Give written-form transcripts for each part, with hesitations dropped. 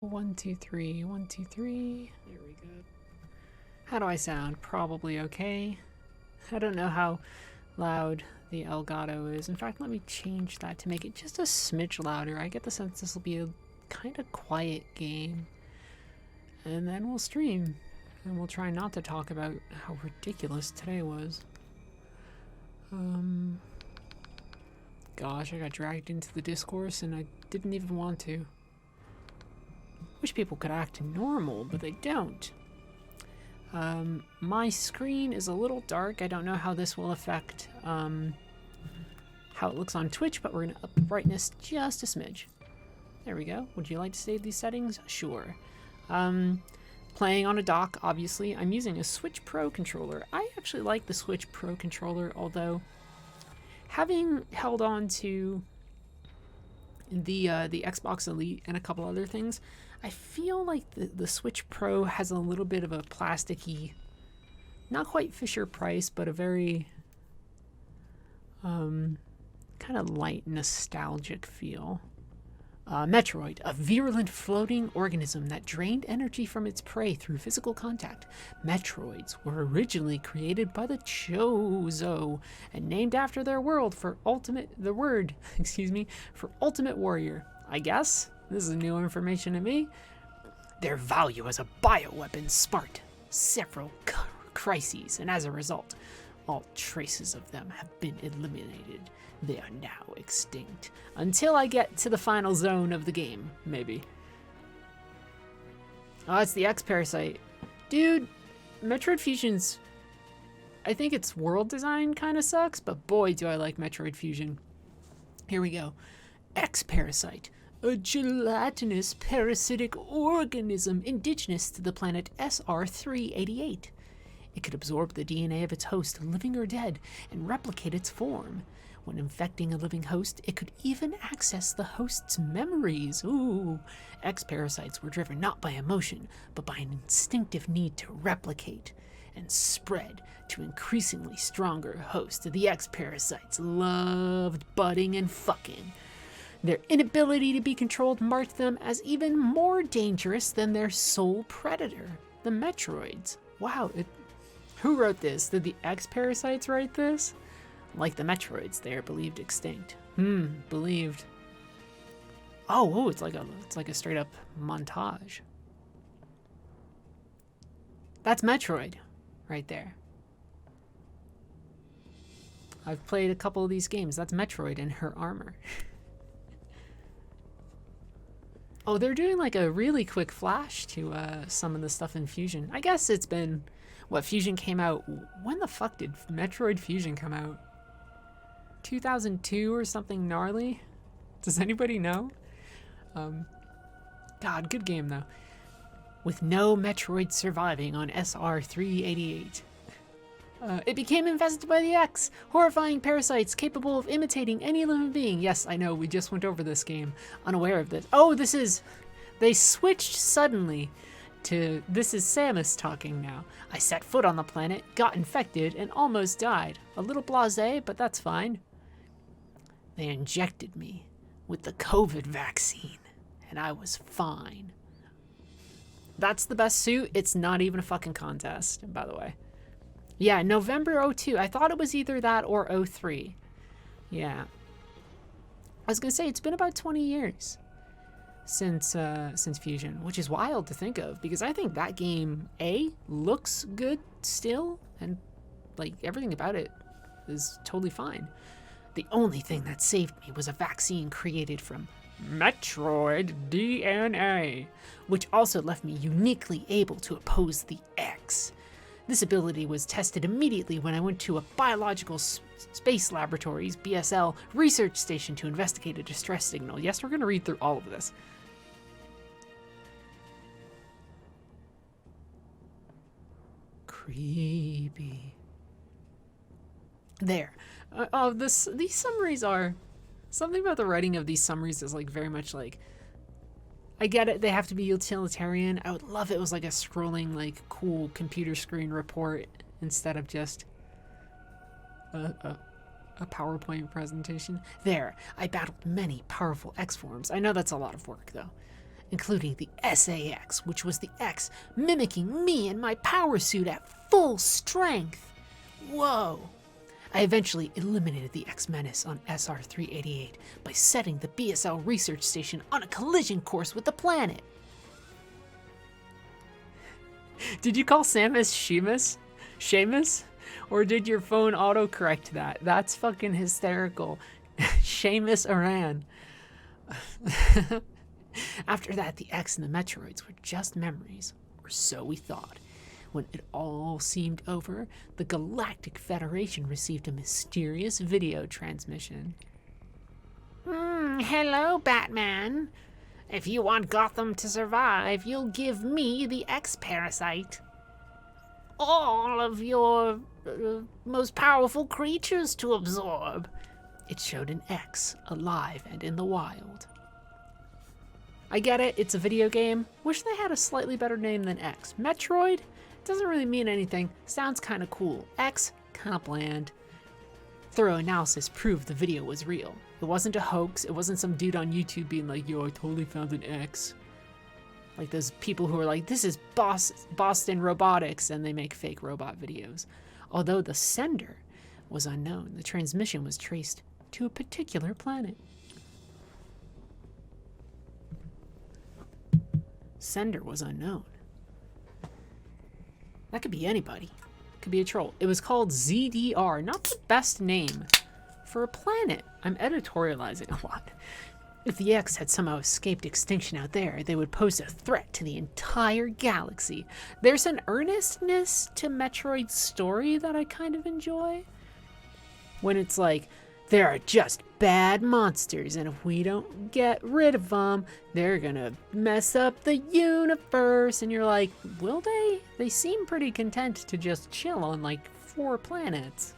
1, 2, 3, 1, 2, 3. There we go. How do I sound? Probably okay. I don't know how loud the Elgato is. In fact, let me change that to make it just a smidge louder. I get the sense this will be a kind of quiet game. And then we'll stream. And we'll try not to talk about how ridiculous today was. Gosh, I got dragged into the discourse and I didn't even want to. Wish people could act normal, but they don't. My screen is a little dark. I don't know how this will affect how it looks on Twitch, but we're going to up the brightness just a smidge. There we go. Would you like to save these settings? Sure. Playing on a dock, obviously. I'm using a Switch Pro controller. I actually like the Switch Pro controller, although having held on to the Xbox Elite and a couple other things, I feel like the Switch Pro has a little bit of a plasticky, not quite Fisher Price, but a very kind of light nostalgic feel. Metroid, a virulent floating organism that drained energy from its prey through physical contact. Metroids were originally created by the Chozo and named after their word for ultimate warrior. I guess this is new information to me. Their value as a bioweapon sparked several crises, and as a result, all traces of them have been eliminated. They are now extinct. Until I get to the final zone of the game, maybe. Oh, it's the X-Parasite. Dude, Metroid Fusion's... I think its world design kind of sucks, but boy do I like Metroid Fusion. Here we go. X-Parasite. A gelatinous parasitic organism indigenous to the planet SR388. It could absorb the DNA of its host, living or dead, and replicate its form. When infecting a living host, it could even access the host's memories. Ooh. X-parasites were driven not by emotion, but by an instinctive need to replicate and spread to increasingly stronger hosts. The X-parasites loved budding and fucking. Their inability to be controlled marked them as even more dangerous than their sole predator, the Metroids. Wow, who wrote this? Did the X-parasites write this? Like the Metroids, they are believed extinct. Believed. Oh, it's like a straight up montage. That's Metroid, right there. I've played a couple of these games. That's Metroid in her armor. Oh, they're doing like a really quick flash to some of the stuff in Fusion. I guess it's been, Fusion came out, when the fuck did Metroid Fusion come out? 2002 or something gnarly? Does anybody know? God, good game though. With no Metroid surviving on SR388. It became infested by the X, horrifying parasites capable of imitating any living being. Yes, I know, we just went over this game, unaware of this. Oh, they switched suddenly to, this is Samus talking now. I set foot on the planet, got infected, and almost died. A little blasé, but that's fine. They injected me with the COVID vaccine, and I was fine. That's the best suit. It's not even a fucking contest, by the way. Yeah, November 02. I thought it was either that or 03. Yeah. I was gonna say, it's been about 20 years since Fusion, which is wild to think of, because I think that game, looks good still, and like everything about it is totally fine. The only thing that saved me was a vaccine created from Metroid DNA, which also left me uniquely able to oppose the X. This ability was tested immediately when I went to a biological space laboratories, BSL, research station to investigate a distress signal. Yes, we're going to read through all of this. Creepy. There. These summaries are... Something about the writing of these summaries is like very much like... I get it, they have to be utilitarian. I would love it was like a scrolling, like, cool computer screen report instead of just a PowerPoint presentation. There, I battled many powerful X forms. I know that's a lot of work, though. including the SAX, which was the X mimicking me in my power suit at full strength. Whoa. I eventually eliminated the X-Menace on SR-388 by setting the BSL research station on a collision course with the planet. Did you call Samus Seamus? Seamus? Or did your phone autocorrect that? That's fucking hysterical. Seamus Aran. After that, the X and the Metroids were just memories, or so we thought. When it all seemed over, the Galactic Federation received a mysterious video transmission. Hello, Batman. If you want Gotham to survive, you'll give me the X-Parasite. All of your most powerful creatures to absorb. It showed an X, alive and in the wild. I get it, it's a video game. Wish they had a slightly better name than X. Metroid? Doesn't really mean anything. Sounds kind of cool. X? Kind of bland. Thorough analysis proved the video was real. It wasn't a hoax. It wasn't some dude on YouTube being like, yo, I totally found an X. Like those people who are like, this is Boston Robotics, and they make fake robot videos. Although the sender was unknown, the transmission was traced to a particular planet. Sender was unknown. That could be anybody. Could be a troll. It was called ZDR. Not the best name for a planet. I'm editorializing a lot. If the X had somehow escaped extinction out there, they would pose a threat to the entire galaxy. There's an earnestness to Metroid's story that I kind of enjoy. When it's like, there are just bad monsters, and if we don't get rid of them, they're gonna mess up the universe. And you're like, will they? They seem pretty content to just chill on like 4 planets.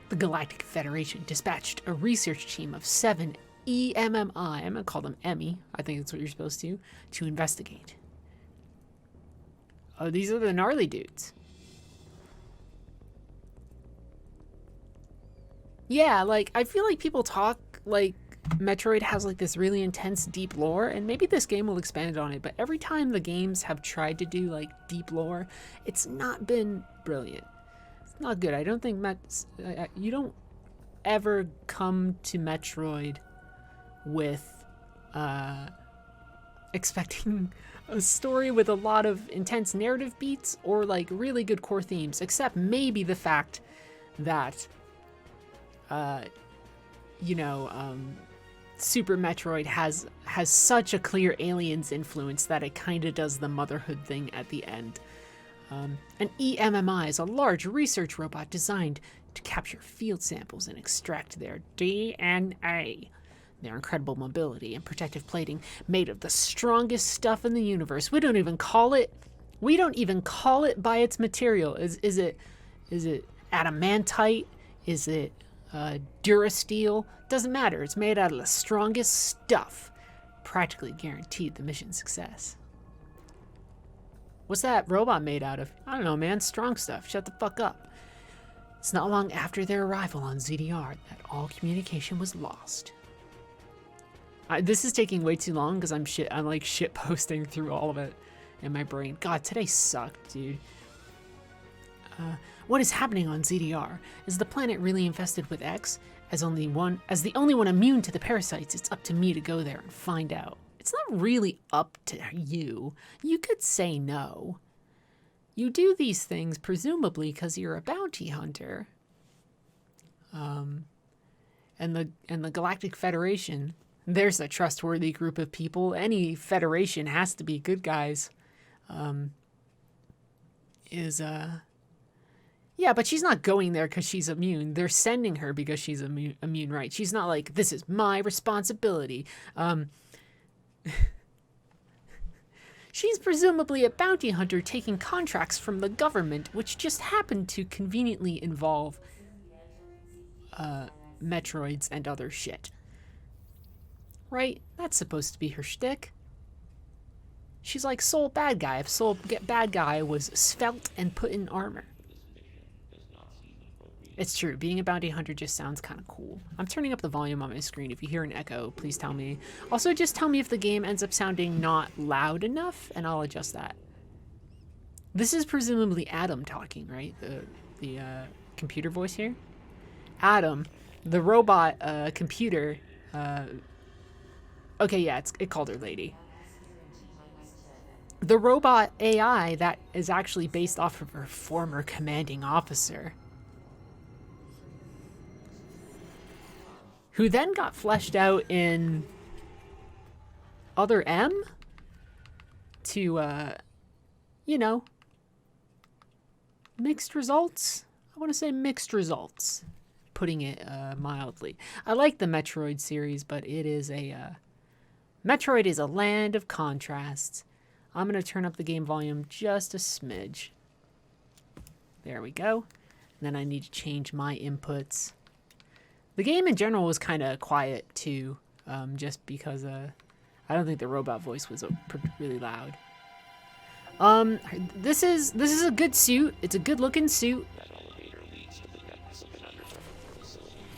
The Galactic Federation dispatched a research team of 7 EMMI, I'm gonna call them Emmy, I think that's what you're supposed to investigate. Oh, these are the gnarly dudes. Yeah, like, I feel like people talk like Metroid has like this really intense deep lore, and maybe this game will expand on it, but every time the games have tried to do like deep lore, it's not been brilliant. It's not good. I don't think you don't ever come to Metroid with expecting a story with a lot of intense narrative beats or like really good core themes, except maybe the fact that Super Metroid has such a clear aliens influence that it kind of does the motherhood thing at the end. An EMMI is a large research robot designed to capture field samples and extract their DNA. Their incredible mobility and protective plating made of the strongest stuff in the universe. We don't even call it by its material. Is it adamantite? Is it Durasteel? Doesn't matter. It's made out of the strongest stuff. Practically guaranteed the mission's success. What's that robot made out of? I don't know, man. Strong stuff. Shut the fuck up. It's not long after their arrival on ZDR that all communication was lost. This is taking way too long because I'm like shit posting through all of it in my brain. God, today sucked, dude. What is happening on ZDR? Is the planet really infested with X? As the only one immune to the parasites, it's up to me to go there and find out. It's not really up to you. You could say no. You do these things presumably because you're a bounty hunter. And the Galactic Federation, there's a trustworthy group of people. Any federation has to be good guys. Yeah, but she's not going there because she's immune. They're sending her because she's immune, right? She's not like, this is my responsibility. She's presumably a bounty hunter taking contracts from the government, which just happened to conveniently involve Metroids and other shit. Right? That's supposed to be her shtick. She's like Soul Bad Guy if Soul Bad Guy was svelte and put in armor. It's true. Being a bounty hunter just sounds kind of cool. I'm turning up the volume on my screen. If you hear an echo, please tell me. Also, just tell me if the game ends up sounding not loud enough, and I'll adjust that. This is presumably Adam talking, right? The computer voice here. Adam, the robot computer. Okay, yeah, it called her lady. The robot AI that is actually based off of her former commanding officer, who then got fleshed out in Other M to, you know, mixed results. I want to say mixed results, putting it mildly. I like the Metroid series, but it is Metroid is a land of contrasts. I'm going to turn up the game volume just a smidge. There we go. And then I need to change my inputs. The game in general was kind of quiet too, just because I don't think the robot voice was really loud. This is a good suit. It's a good looking suit.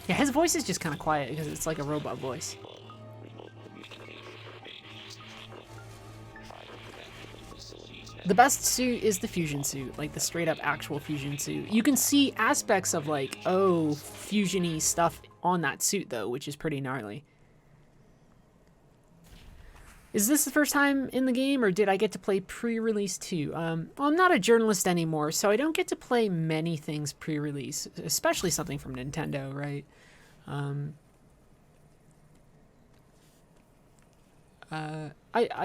Yeah, his voice is just kind of quiet because it's like a robot voice. The best suit is the fusion suit, like the straight up actual fusion suit. You can see aspects of like, oh, fusion-y stuff on that suit though, which is pretty gnarly. Is this the first time in the game, or did I get to play pre-release too? Well, I'm not a journalist anymore, so I don't get to play many things pre-release, especially something from Nintendo, right?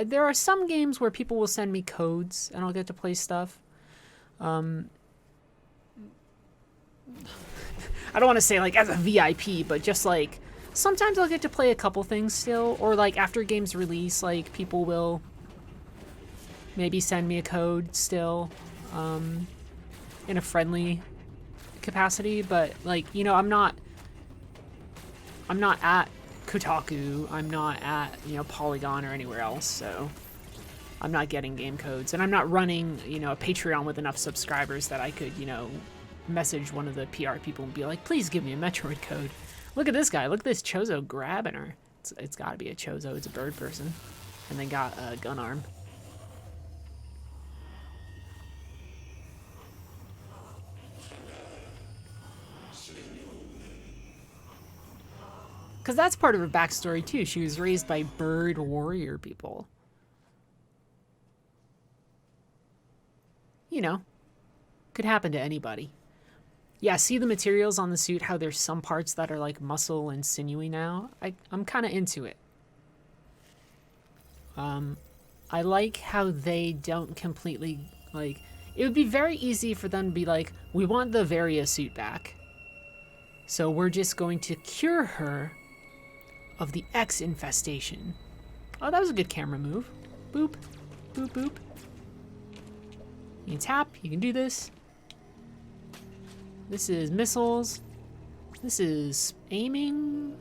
There are some games where people will send me codes and I'll get to play stuff. I don't want to say like as a VIP, but just like sometimes I'll get to play a couple things still, or like after games release, like people will maybe send me a code still, in a friendly capacity. But like, you know, I'm not at Kotaku, I'm not at, you know, Polygon or anywhere else, so I'm not getting game codes, and I'm not running, you know, a Patreon with enough subscribers that I could, you know, message one of the PR people and be like, please give me a Metroid code. Look at this guy, look at this Chozo grabbing her. It's gotta be a Chozo, it's a bird person, and then got a gun arm. Because that's part of her backstory too. She was raised by bird warrior people. You know, could happen to anybody. Yeah, see the materials on the suit, how there's some parts that are like muscle and sinewy now? I'm kind of into it. I like how they don't completely, like, it would be very easy for them to be like, we want the Varia suit back, so we're just going to cure her of the X infestation. Oh, that was a good camera move. Boop, boop, boop. You can tap, you can do this. This is missiles. This is aiming.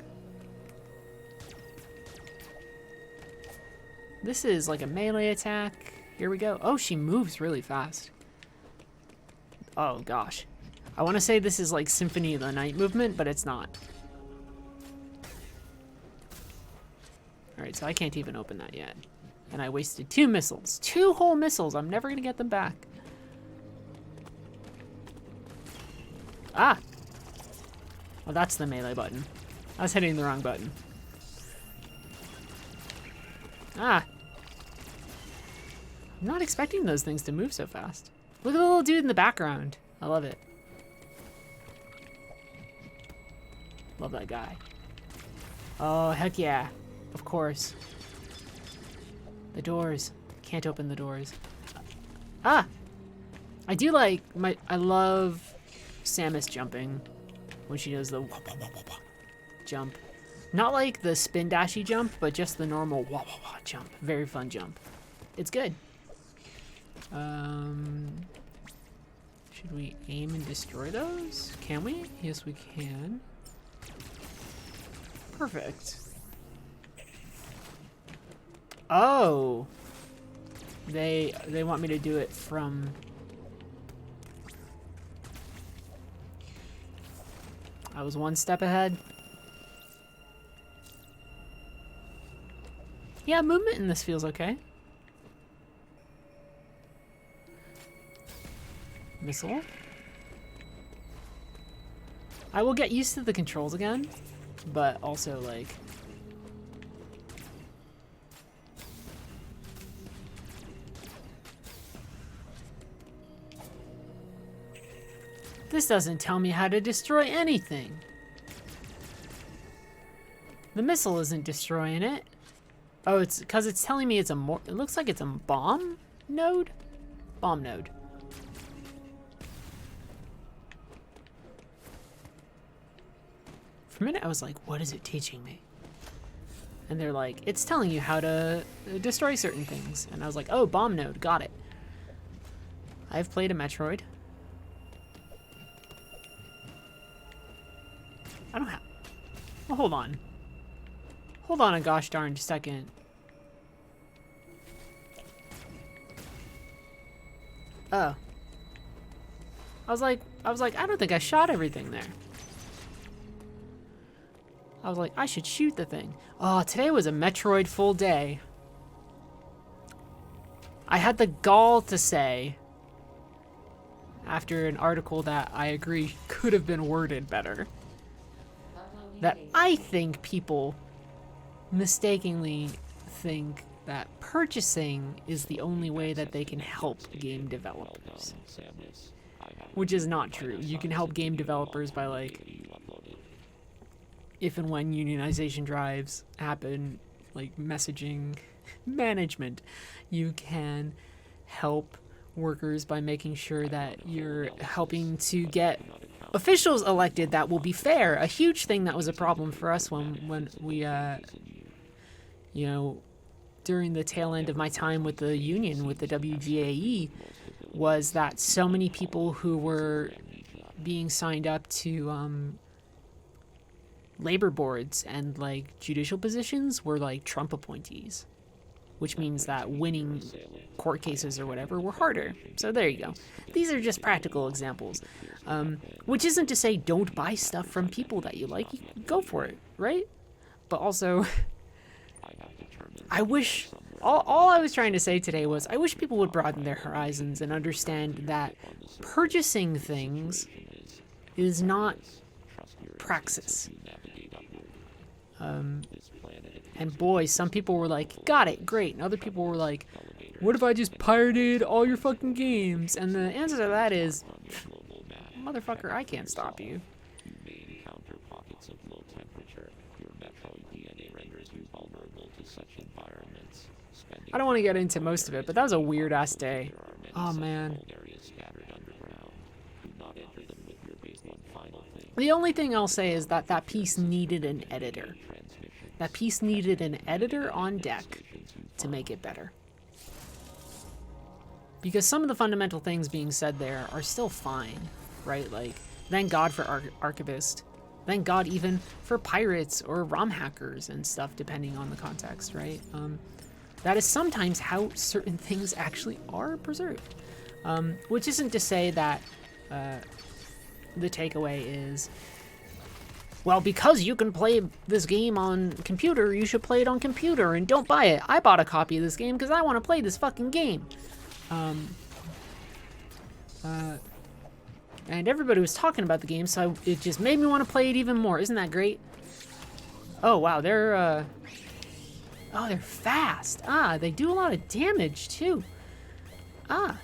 This is like a melee attack. Here we go. Oh, she moves really fast. Oh gosh. I want to say this is like Symphony of the Night movement, but it's not. Alright, so I can't even open that yet. And I wasted 2 missiles. 2 whole missiles. I'm never going to get them back. Ah! Well, that's the melee button. I was hitting the wrong button. Ah! I'm not expecting those things to move so fast. Look at the little dude in the background. I love it. Love that guy. Oh, heck yeah. Of course. The doors. Can't open the doors. Ah! I do like I love Samus jumping when she does the wah, wah, wah, wah, wah jump. Not like the spin dashy jump, but just the normal wah, wah, wah jump. Very fun jump. It's good. Should we aim and destroy those? Can we? Yes, we can. Perfect. Oh, they want me to do it from. I was one step ahead. Yeah, movement in this feels okay. Missile. I will get used to the controls again, but also like... This doesn't tell me how to destroy anything. The missile isn't destroying it. Oh, it's because it's telling me it's a it looks like it's a bomb node? Bomb node. For a minute I was like, what is it teaching me? And they're like, it's telling you how to destroy certain things. And I was like, oh, bomb node, got it. I've played a Metroid. I don't have... Well, hold on. Hold on a gosh darn second. Oh. I was like, I don't think I shot everything there. I was like, I should shoot the thing. Oh, today was a Metroid full day. I had the gall to say, after an article that I agree could have been worded better, that I think people mistakenly think that purchasing is the only way that they can help game developers. Which is not true. You can help game developers by, like, if and when unionization drives happen, like messaging management, you can help workers by making sure that you're helping to get officials elected that will be fair. A huge thing that was a problem for us when we, you know, during the tail end of my time with the union, with the WGAE, was that so many people who were being signed up to labor boards and like judicial positions were like Trump appointees, which means that winning court cases or whatever were harder. So there you go. These are just practical examples, which isn't to say don't buy stuff from people that you like. Go for it, right? But also, I wish... All I was trying to say today was I wish people would broaden their horizons and understand that purchasing things is not praxis. And boy, some people were like, got it, great. And other people were like, what if I just pirated all your fucking games? And the answer to that is, motherfucker, I can't stop you. I don't want to get into most of it, but that was a weird ass day. Oh man. The only thing I'll say is that that piece needed an editor. That piece needed an editor on deck to make it better. Because some of the fundamental things being said there are still fine, right? Like, thank God for Archivist. Thank God even for pirates or ROM hackers and stuff, depending on the context, right? That is sometimes how certain things actually are preserved. Which isn't to say that the takeaway is, well, because you can play this game on computer, you should play it on computer and don't buy it. I bought a copy of this game because I want to play this fucking game. And everybody was talking about the game, so it just made me want to play it even more. Isn't that great? Oh, wow, they're fast. Ah, they do a lot of damage, too. Ah.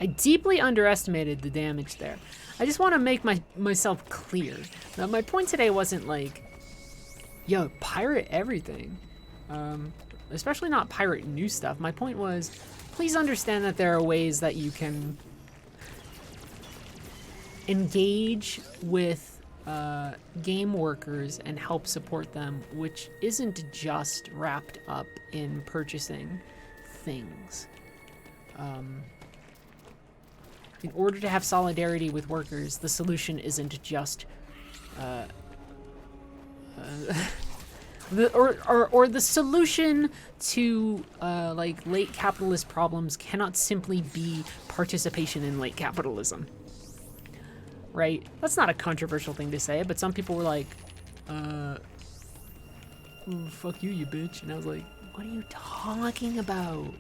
I deeply underestimated the damage there. I just want to make myself clear. Now, my point today wasn't like, yo, pirate everything. Especially not pirate new stuff. My point was, please understand that there are ways that you can engage with game workers and help support them, which isn't just wrapped up in purchasing things. In order to have solidarity with workers, the solution isn't just Or the solution to like late capitalist problems cannot simply be participation in late capitalism, right? That's not a controversial thing to say, but some people were like, "Ooh, fuck you, you bitch," and I was like, "What are you talking about,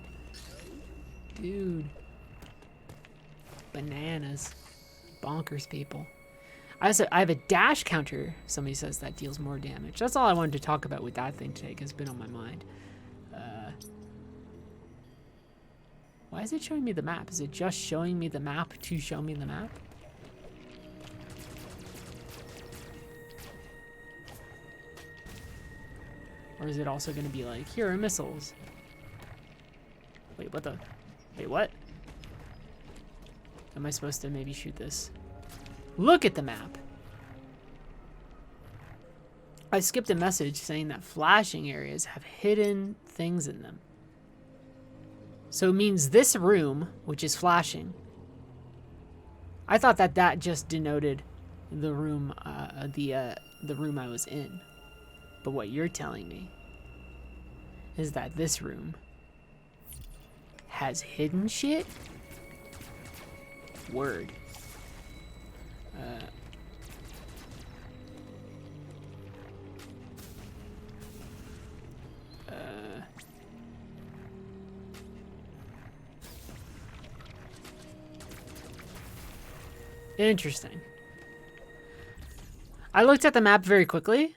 dude?" Bananas, bonkers, people. I have a dash counter, somebody says, that deals more damage. That's all I wanted to talk about with that thing today, because it's been on my mind. Why is it showing me the map? Is it just showing me the map to show me the map? Or is it also going to be like, here are missiles? Wait, what the? Wait, what? Am I supposed to maybe shoot this? Look at the map. I skipped a message saying that flashing areas have hidden things in them. So it means this room, which is flashing. I thought that just denoted the room, the room I was in. But what you're telling me is that this room has hidden shit? Word. Interesting. I looked at the map very quickly.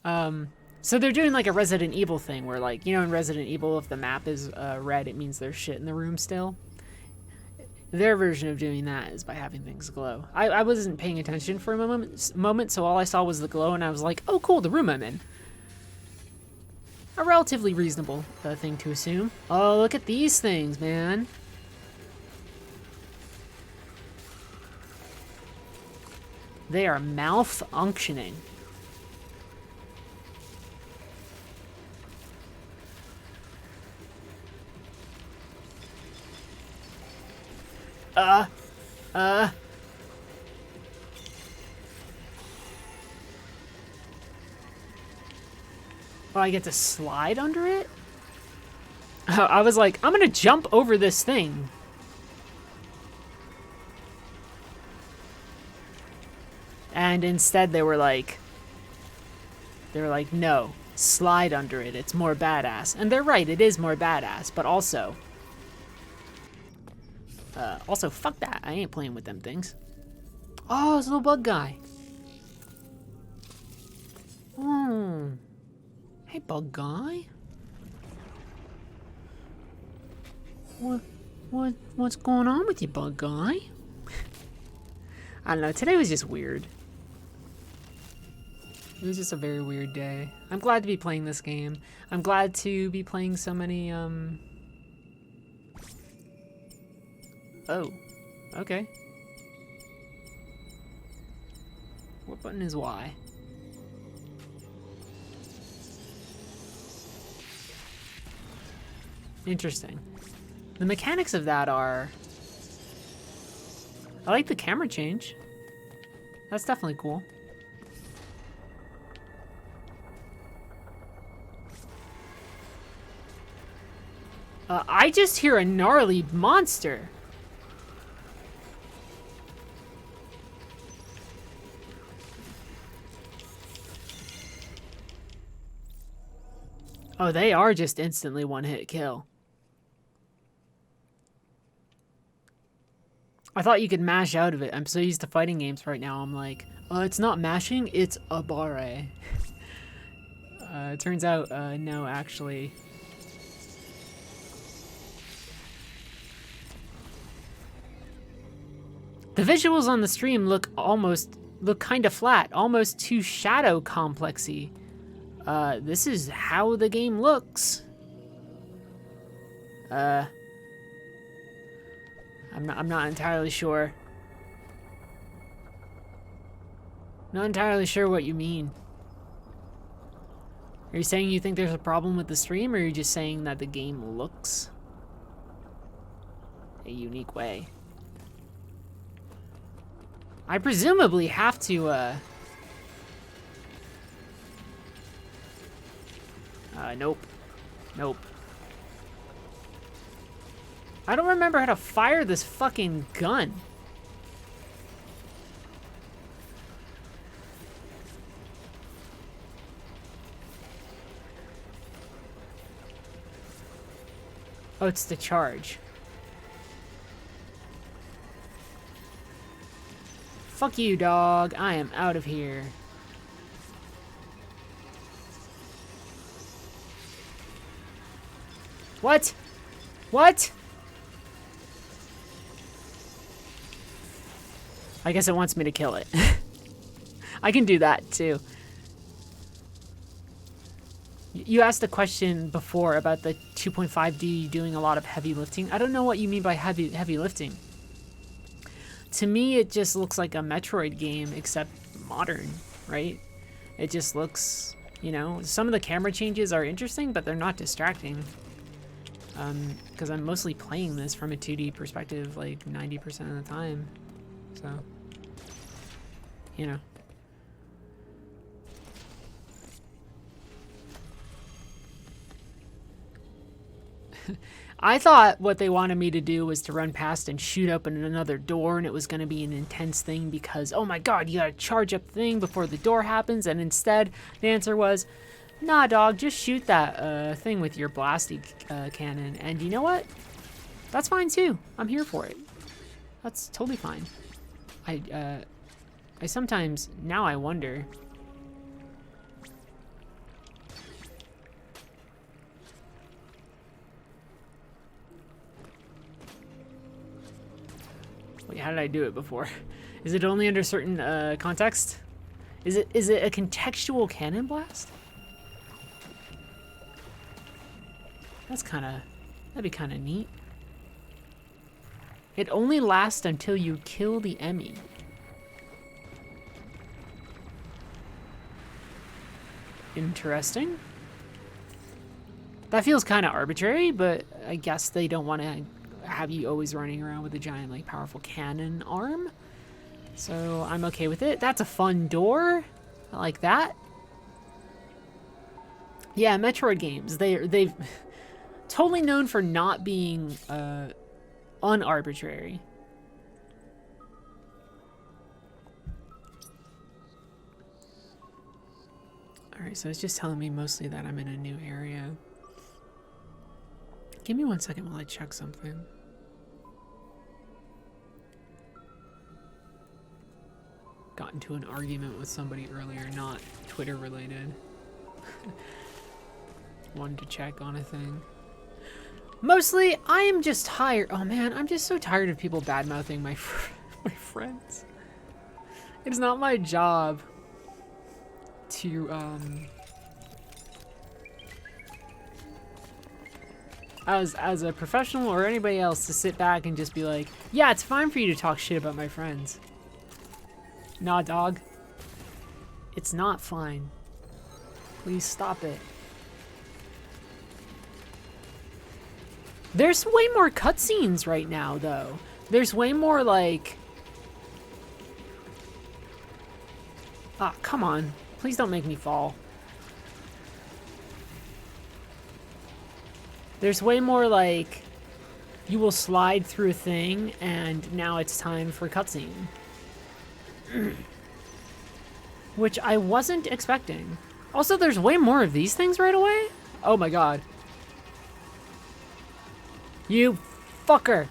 So they're doing like a Resident Evil thing where, like, you know, in Resident Evil, if the map is red, it means there's shit in the room still. Their version of doing that is by having things glow. I wasn't paying attention for a moment, so all I saw was the glow, and I was like, oh, cool, the room I'm in. A relatively reasonable thing to assume. Oh, look at these things, man. They are malfunctioning. Oh, I get to slide under it? I was like, I'm gonna jump over this thing. And instead they were like, no, slide under it. It's more badass. And they're right, it is more badass, but also, fuck that. I ain't playing with them things. Oh, it's a little bug guy. Hey, bug guy. What's going on with you, bug guy? I don't know, today was just weird. It was just a very weird day. I'm glad to be playing this game. I'm glad to be playing so many, Oh, okay. What button is Y? Interesting. The mechanics of that are... I like the camera change. That's definitely cool. I just hear a gnarly monster. Oh, they are just instantly one-hit kill. I thought you could mash out of it. I'm so used to fighting games right now. I'm like, it's not mashing, it's a barre. It turns out, no, actually. The visuals on the stream look kind of flat, almost too shadow complexy. This is how the game looks. I'm not entirely sure. Not entirely sure what you mean. Are you saying you think there's a problem with the stream, or are you just saying that the game looks a unique way? I presumably have to, Nope. Nope. I don't remember how to fire this fucking gun. Oh, it's the charge. Fuck you, dog. I am out of here. What? What? I guess it wants me to kill it. I can do that too. You asked a question before about the 2.5D doing a lot of heavy lifting. I don't know what you mean by heavy lifting. To me, it just looks like a Metroid game, except modern, right? It just looks, you know, some of the camera changes are interesting, but they're not distracting. Because I'm mostly playing this from a 2D perspective, like 90% of the time. So, you know. I thought what they wanted me to do was to run past and shoot open another door, and it was going to be an intense thing because, oh my god, you gotta charge up the thing before the door happens, and instead, the answer was, nah, dog, just shoot that thing with your blasty cannon, and you know what? That's fine too. I'm here for it. That's totally fine. I sometimes, now I wonder... Wait, how did I do it before? Is it only under certain context? Is it a contextual cannon blast? That'd be kind of neat. It only lasts until you kill the Emmy. Interesting. That feels kind of arbitrary, but I guess they don't want to have you always running around with a giant, like, powerful cannon arm. So I'm okay with it. That's a fun door. I like that. Yeah, Metroid games. They've totally known for not being unarbitrary. Alright, so it's just telling me mostly that I'm in a new area. Give me 1 second while I check something. Got into an argument with somebody earlier, not Twitter related. Wanted to check on a thing. Mostly, I am just tired. Oh man, I'm just so tired of people bad-mouthing my friends. It's not my job to, as a professional or anybody else to sit back and just be like, yeah, it's fine for you to talk shit about my friends. Nah, dog. It's not fine. Please stop it. There's way more cutscenes right now, though. There's way more, like... Ah, come on. Please don't make me fall. There's way more, like... You will slide through a thing, and now it's time for cutscene. Which I wasn't expecting. Also, there's way more of these things right away? Oh my god. You fucker.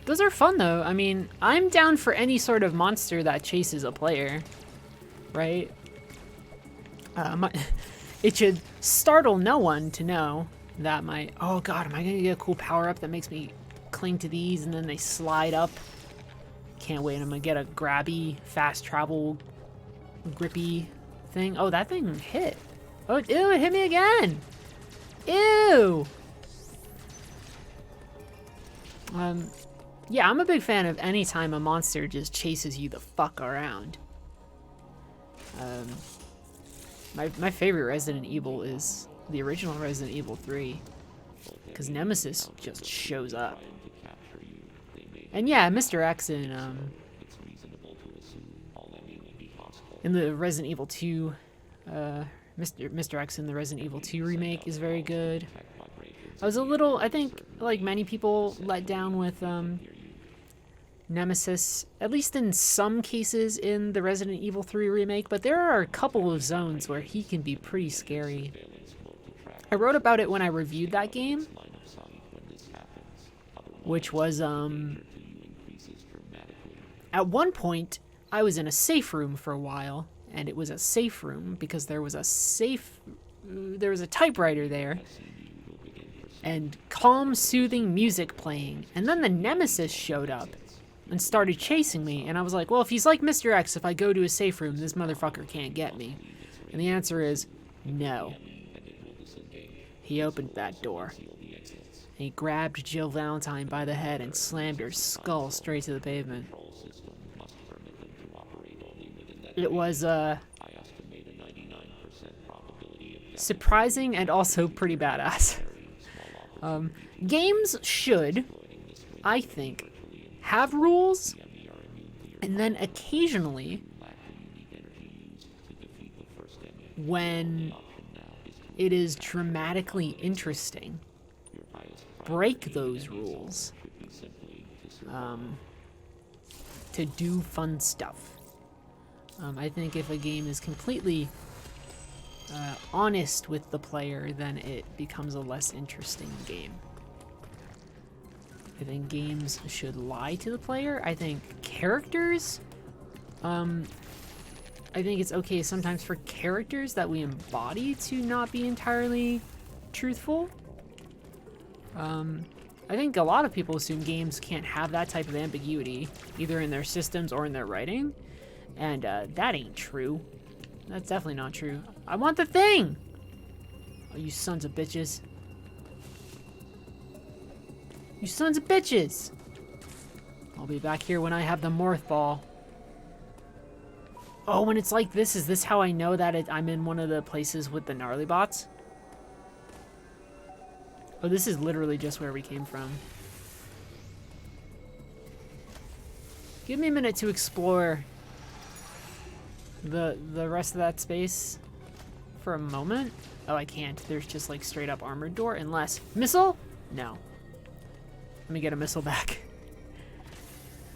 Those are fun though. I mean, I'm down for any sort of monster that chases a player, right? It should startle no one to know that oh god, am I gonna get a cool power-up that makes me cling to these and then they slide up? Can't wait, I'm gonna get a grabby, fast travel, grippy thing. Oh, that thing hit. Oh, ew, it hit me again. Ew. Yeah, I'm a big fan of any time a monster just chases you the fuck around. My favorite Resident Evil is the original Resident Evil 3, because Nemesis just shows up. And yeah, Mr. X in In the Resident Evil 2, Mr. X in the Resident Evil 2 remake is very good. I was a little, I think, like many people, let down with Nemesis, at least in some cases in the Resident Evil 3 remake, but there are a couple of zones where he can be pretty scary. I wrote about it when I reviewed that game, which was, at one point, I was in a safe room for a while, and it was a safe room because there was a typewriter there, and calm, soothing music playing, and then the Nemesis showed up and started chasing me, and I was like, well, if he's like Mr. X, if I go to a safe room, this motherfucker can't get me. And the answer is no. He opened that door. He grabbed Jill Valentine by the head and slammed her skull straight to the pavement. It was, surprising and also pretty badass. Games should, I think, have rules, and then occasionally, when it is dramatically interesting, break those rules to do fun stuff. I think if a game is completely honest with the player, then it becomes a less interesting game. I think games should lie to the player. I think characters, I think it's okay sometimes for characters that we embody to not be entirely truthful. I think a lot of people assume games can't have that type of ambiguity, either in their systems or in their writing, and that ain't true. That's definitely not true. I want the thing! Oh, you sons of bitches. You sons of bitches! I'll be back here when I have the morph ball. Oh, when it's like this, is this how I know that I'm in one of the places with the gnarly bots? Oh, this is literally just where we came from. Give me a minute to explore the rest of that space for a moment. Oh, I can't. There's just like straight up armored door, unless... Missile? No. Let me get a missile back.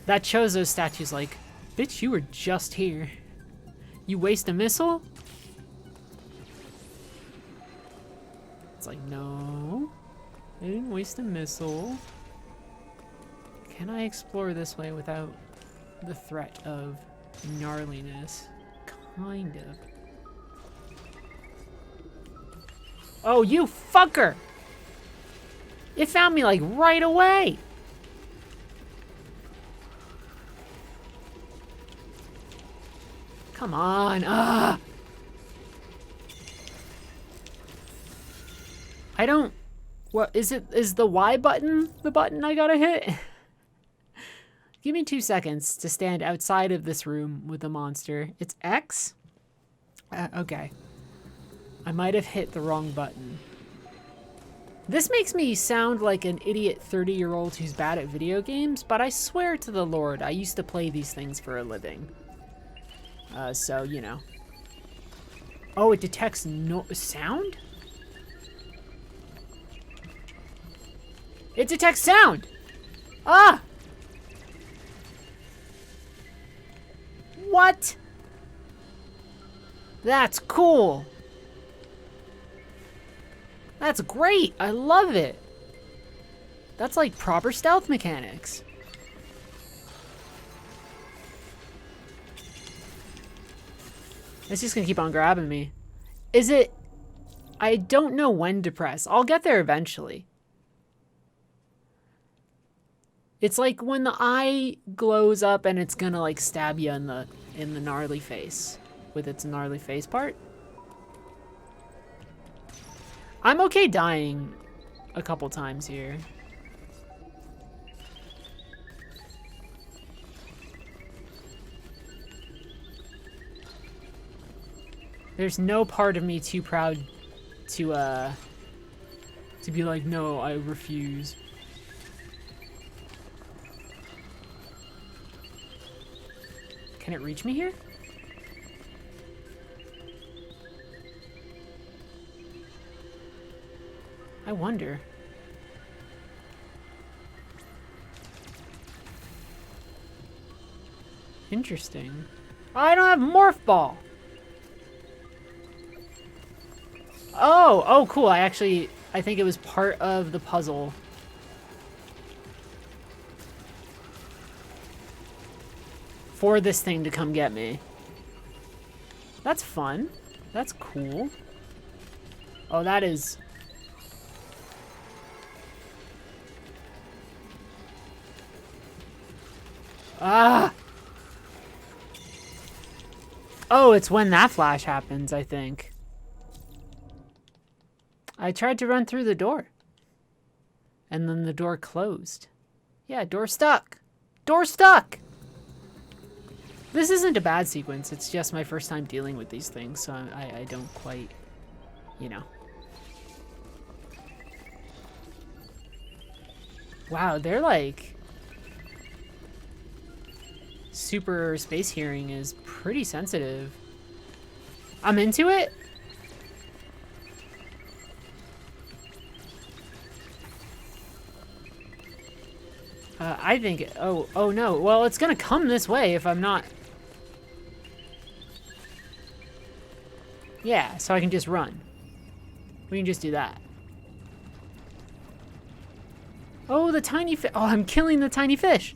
That Chozo statue's like, bitch, you were just here. You waste a missile? It's like, no. I didn't waste a missile. Can I explore this way without the threat of gnarliness? Kind of. Oh, you fucker! It found me like right away! Come on, I don't... What, is the Y button the button I gotta hit? Give me 2 seconds to stand outside of this room with the monster. It's X? Okay. I might have hit the wrong button. This makes me sound like an idiot 30-year-old who's bad at video games, but I swear to the Lord, I used to play these things for a living. So, you know. Oh, it detects no sound? It detects sound! Ah! What? That's cool. That's great. I love it. That's like proper stealth mechanics. It's just gonna keep on grabbing me. Is it... I don't know when to press. I'll get there eventually. It's like when the eye glows up and it's gonna like stab you in the gnarly face with its gnarly face part. I'm okay dying a couple times here. There's no part of me too proud to be like, no, I refuse. Can it reach me here? I wonder. Interesting. I don't have Morph Ball! Oh, cool. I think it was part of the puzzle. For this thing to come get me. That's fun. That's cool. Oh, that is... Ah! Oh, it's when that flash happens, I think. I tried to run through the door. And then the door closed. Yeah, door stuck. Door stuck! This isn't a bad sequence, it's just my first time dealing with these things, so I don't quite, you know. Wow, they're like... Super space hearing is pretty sensitive. I'm into it. I think, oh no. Well, it's gonna come this way if I'm not. Yeah, so I can just run. We can just do that. Oh, the tiny fish. Oh, I'm killing the tiny fish.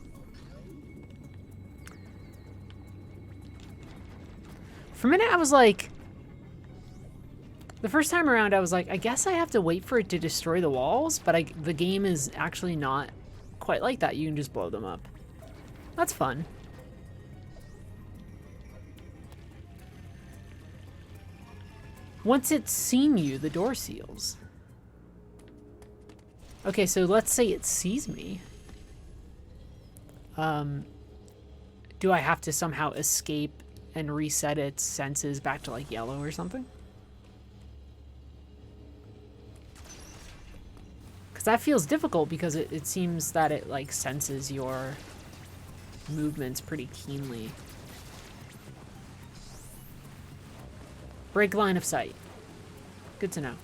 For a minute, I was like... The first time around, I was like, I guess I have to wait for it to destroy the walls, but the game is actually not quite like that. You can just blow them up. That's fun. Once it's seen you, the door seals. Okay, so let's say it sees me. Do I have to somehow escape and reset its senses back to like yellow or something? Because that feels difficult because it seems that it like senses your movements pretty keenly. Break line of sight. Good to know.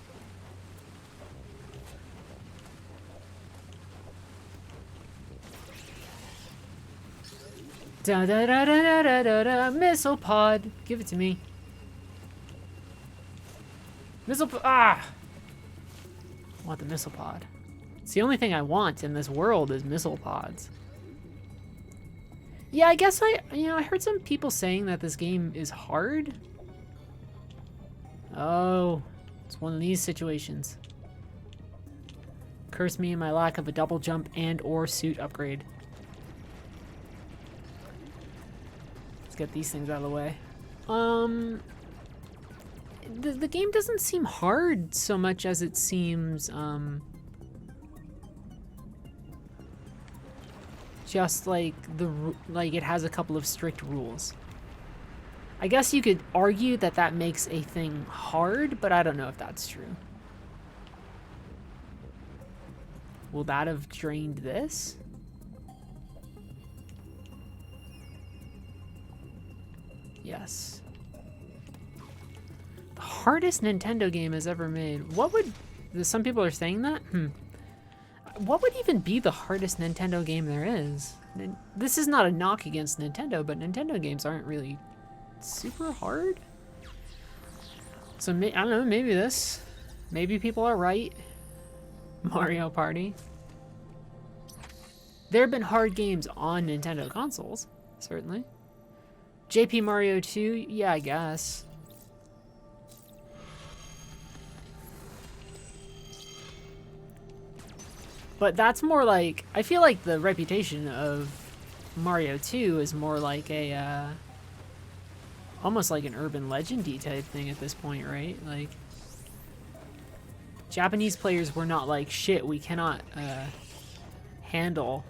Da da da da da da da, missile pod. Give it to me. Missile pod. Ah! I want the missile pod. It's the only thing I want in this world is missile pods. Yeah, I guess I heard some people saying that this game is hard. Oh, it's one of these situations. Curse me and my lack of a double jump and or suit upgrade. Let's get these things out of the way. The game doesn't seem hard so much as it seems, just like it has a couple of strict rules. I guess you could argue that that makes a thing hard, but I don't know if that's true. Will that have drained this? Yes. The hardest Nintendo game has ever made. What would... Some people are saying that? What would even be the hardest Nintendo game there is? This is not a knock against Nintendo, but Nintendo games aren't really super hard. So I don't know, maybe this. Maybe people are right. Mario Party. There have been hard games on Nintendo consoles, certainly. JP Mario 2, yeah, I guess. But that's more like, I feel like the reputation of Mario 2 is more like a, almost like an urban legend-y type thing at this point, right? Like, Japanese players were not like, shit, we cannot handle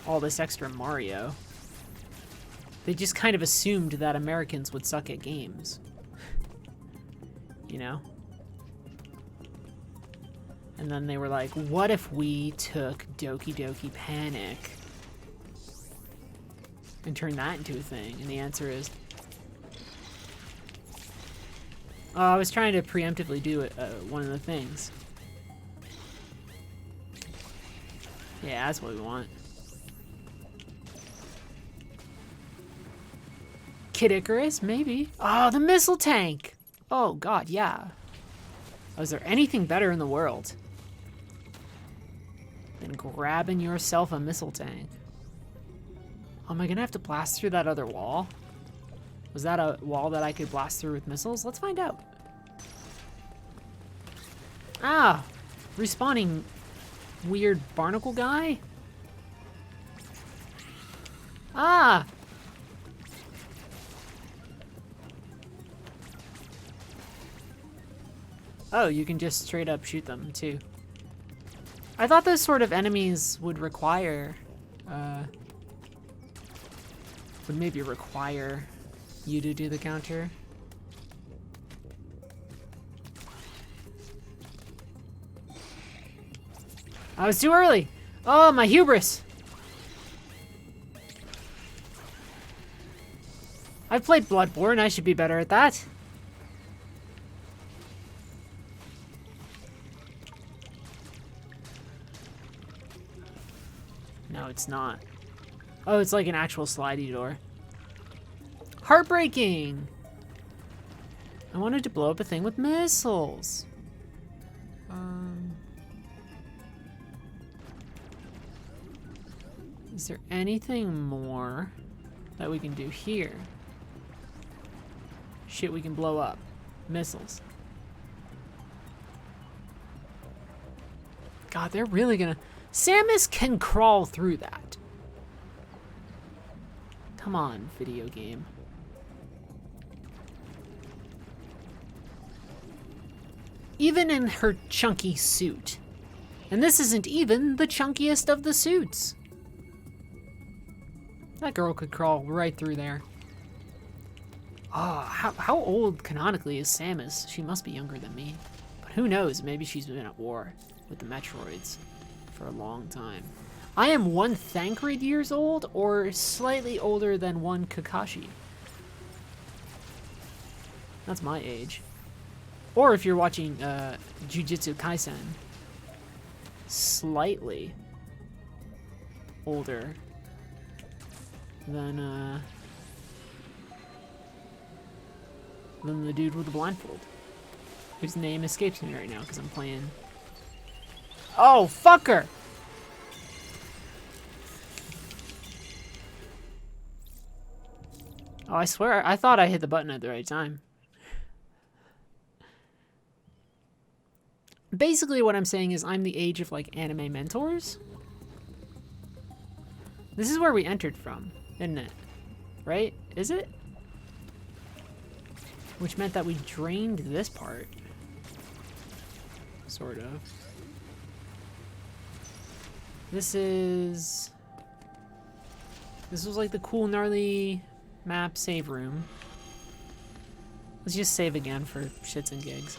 all this extra Mario. They just kind of assumed that Americans would suck at games. You know? And then they were like, what if we took Doki Doki Panic and turn that into a thing? And the answer is... Oh, I was trying to preemptively do it, one of the things. Yeah, that's what we want. Kid Icarus, maybe. Oh, the missile tank! Oh, God, yeah. Oh, is there anything better in the world than grabbing yourself a missile tank? Am I gonna have to blast through that other wall? Was that a wall that I could blast through with missiles? Let's find out. Ah! Respawning weird barnacle guy? Ah! Oh, you can just straight up shoot them too. I thought those sort of enemies would require, would maybe require you to do the counter. I was too early. Oh, my hubris. I've played Bloodborne. I should be better at that. No, it's not. Oh, it's like an actual slidey door. Heartbreaking. I wanted to blow up a thing with missiles. Is there anything more that we can do here? Shit we can blow up. Missiles. God, they're really gonna... Samus can crawl through that. Come on, video game. Even in her chunky suit. And this isn't even the chunkiest of the suits. That girl could crawl right through there. Oh, how old canonically is Samus? She must be younger than me. But who knows, maybe she's been at war with the Metroids for a long time. I am 1 Thancred years old, or slightly older than 1 Kakashi. That's my age. Or if you're watching Jujutsu Kaisen, slightly older than the dude with the blindfold, whose name escapes me right now because I'm playing. Oh, fucker! Oh, I swear, I thought I hit the button at the right time. Basically what I'm saying is I'm the age of, like, anime mentors. This is where we entered from, isn't it? Right? Is it? Which meant that we drained this part. Sort of. This was like the cool, gnarly map save room. Let's just save again for shits and gigs.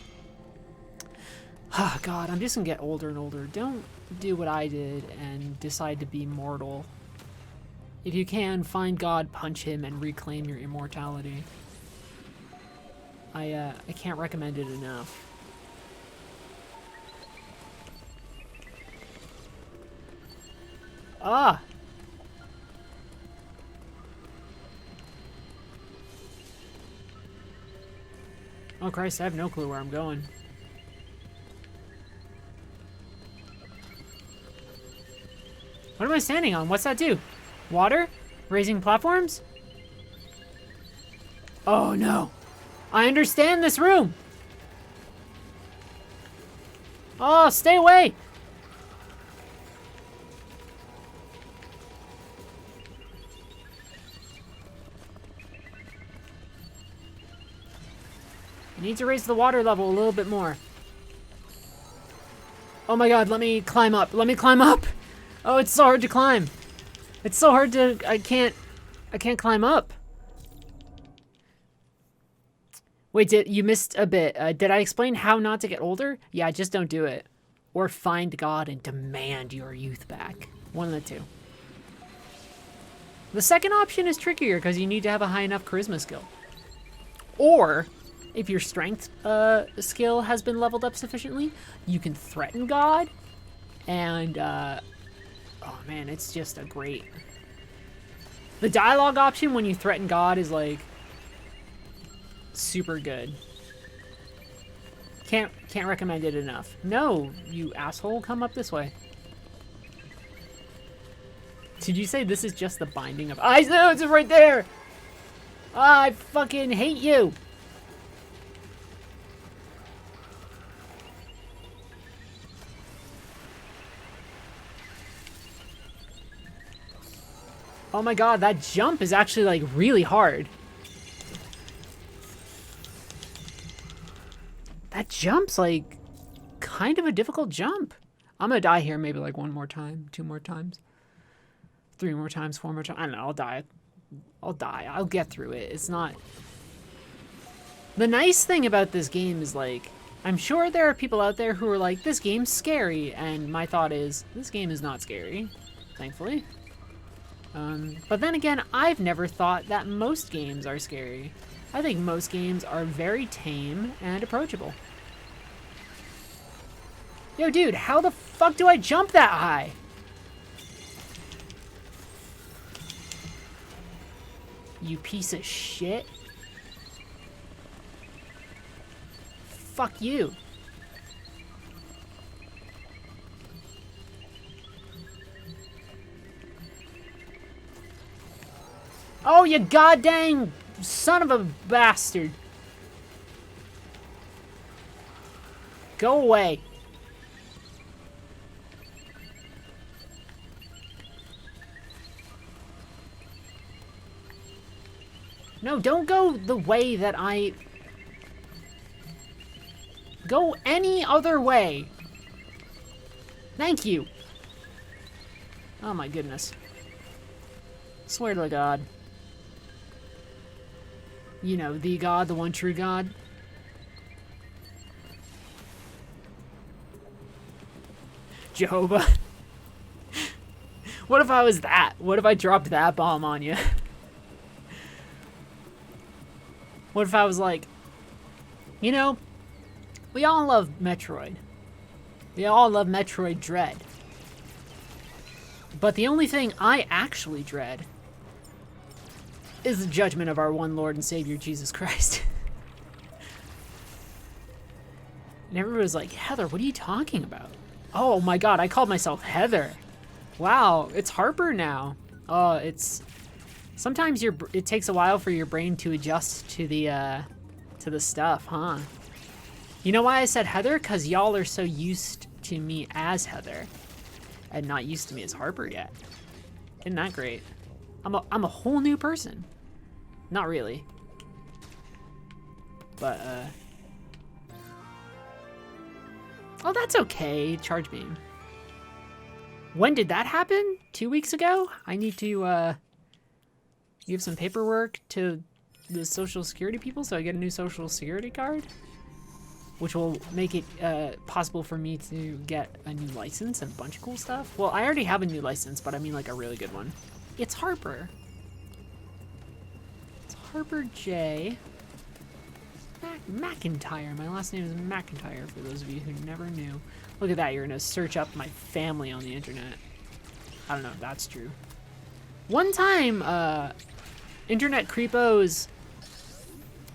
Oh, God, I'm just gonna get older and older. Don't do what I did and decide to be mortal. If you can, find God, punch him, and reclaim your immortality. I can't recommend it enough. Ah! Oh Christ, I have no clue where I'm going. What am I standing on? What's that do? Water? Raising platforms? Oh no! I understand this room! Oh, stay away! I need to raise the water level a little bit more. Oh my God, let me climb up. Let me climb up! Oh, it's so hard to climb. It's so hard to, I can't climb up. Wait, you missed a bit. Did I explain how not to get older? Yeah, just don't do it. Or find God and demand your youth back. One of the two. The second option is trickier because you need to have a high enough charisma skill. Or, if your strength skill has been leveled up sufficiently, you can threaten God. And, oh man, it's just a great... The dialogue option when you threaten God is like super good. Can't recommend it enough. No, you asshole, come up this way. Did you say this is just the binding of... I know, it's right there! I fucking hate you! Oh my god, that jump is actually like really hard. That jump's like kind of a difficult jump. I'm gonna die here maybe like one more time, 2 more times, 3 more times, 4 more times. I don't know, I'll die. I'll die. I'll get through it. It's not... The nice thing about this game is like, I'm sure there are people out there who are like, this game's scary. And my thought is, this game is not scary, thankfully. But then again, I've never thought that most games are scary. I think most games are very tame and approachable. Yo, dude, how the fuck do I jump that high? You piece of shit. Fuck you. Oh, you goddamn son of a bastard. Go away. No, don't go the way that I... Go any other way. Thank you. Oh my goodness. Swear to God. You know, the God, the one true God. Jehovah. What if I was that? What if I dropped that bomb on you? What if I was like, you know, we all love Metroid. We all love Metroid Dread. But the only thing I actually dread is the judgment of our one Lord and Savior, Jesus Christ. And everyone was like, Heather, what are you talking about? Oh my god, I called myself Heather. Wow, it's Harper now. Oh, it's... Sometimes it takes a while for your brain to adjust to the stuff, huh? You know why I said Heather? Because y'all are so used to me as Heather and not used to me as Harper yet. Isn't that great? I'm a whole new person. Not really. But, oh, that's okay. Charge beam. When did that happen? 2 weeks ago? I need to, give some paperwork to the Social Security people so I get a new Social Security card, which will make it possible for me to get a new license and a bunch of cool stuff. Well, I already have a new license, but I mean like a really good one. It's Harper. It's Harper J. McIntyre. My last name is McIntyre, for those of you who never knew. Look at that, you're gonna search up my family on the internet. I don't know if that's true. One time, internet creepos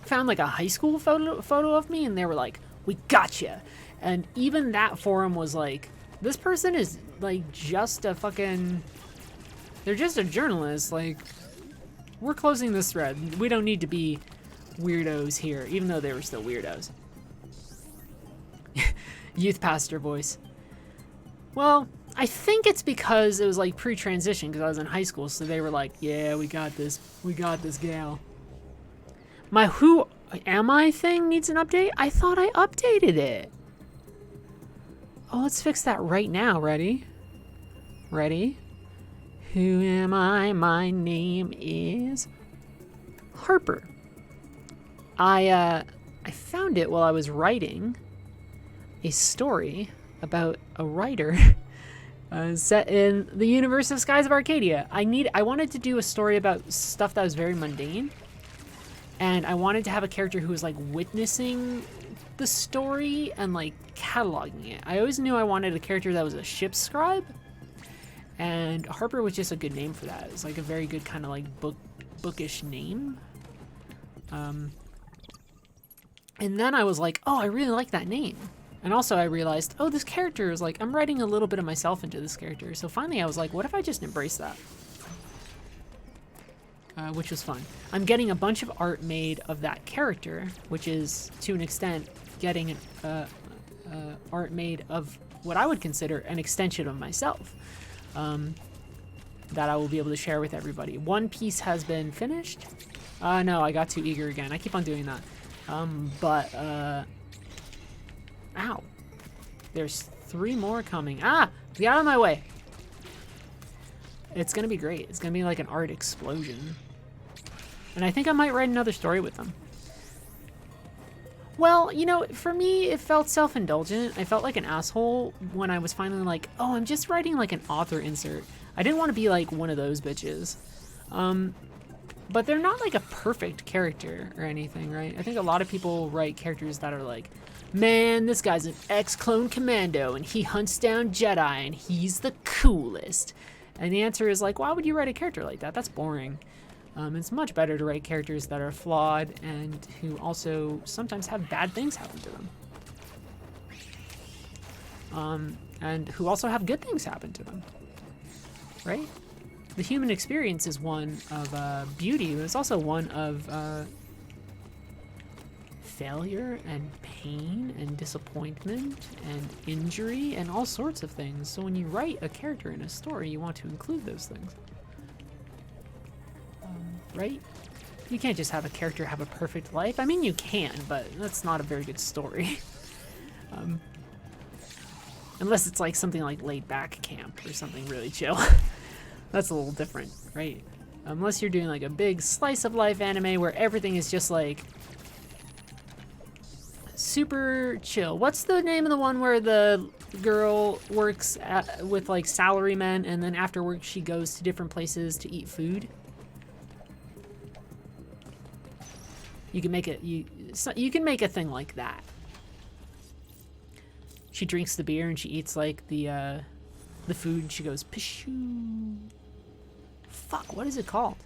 found like a high school photo of me and they were like, we gotcha. And even that forum was like, this person is like just a fucking, they're just a journalist. Like, we're closing this thread. We don't need to be weirdos here, even though they were still weirdos. Youth pastor voice. Well, I think it's because it was like pre-transition because I was in high school, so they were like, yeah, we got this gal. My who am I thing needs an update? I thought I updated it. Oh, let's fix that right now. Ready? Ready? Who am I? My name is Harper. I found it while I was writing a story about a writer Set in the universe of Skies of Arcadia. I wanted to do a story about stuff that was very mundane. And I wanted to have a character who was like witnessing the story and like cataloging it. I always knew I wanted a character that was a ship scribe. And Harper was just a good name for that. It's like a very good kind of like bookish name. And then I was like, oh, I really like that name. And also I realized, oh, this character is like, I'm writing a little bit of myself into this character. So finally I was like, what if I just embrace that? Which was fun. I'm getting a bunch of art made of that character, which is, to an extent, getting art made of what I would consider an extension of myself. That I will be able to share with everybody. One piece has been finished. No, I got too eager again. I keep on doing that. Ow. There's 3 more coming. Ah! Get out of my way. It's gonna be great. It's gonna be like an art explosion. And I think I might write another story with them. Well, you know, for me, it felt self-indulgent. I felt like an asshole when I was finally like, oh, I'm just writing like an author insert. I didn't want to be like one of those bitches. But they're not like a perfect character or anything, right? I think a lot of people write characters that are like, man, this guy's an ex-clone commando and he hunts down Jedi and he's the coolest. And the answer is like, why would you write a character like that? That's boring. It's much better to write characters that are flawed and who also sometimes have bad things happen to them. And who also have good things happen to them, right? The human experience is one of beauty, but it's also one of failure and pain and disappointment and injury and all sorts of things. So when you write a character in a story, you want to include those things. Right? You can't just have a character have a perfect life. I mean, you can, but that's not a very good story. Unless it's like something like Laid Back Camp or something really chill. That's a little different, right? Unless you're doing like a big slice of life anime where everything is just like super chill. What's the name of the one where the girl works with like salarymen and then after work she goes to different places to eat food? You can make it. You can make a thing like that. She drinks the beer and she eats like the food. And she goes pshoo. Fuck, what is it called?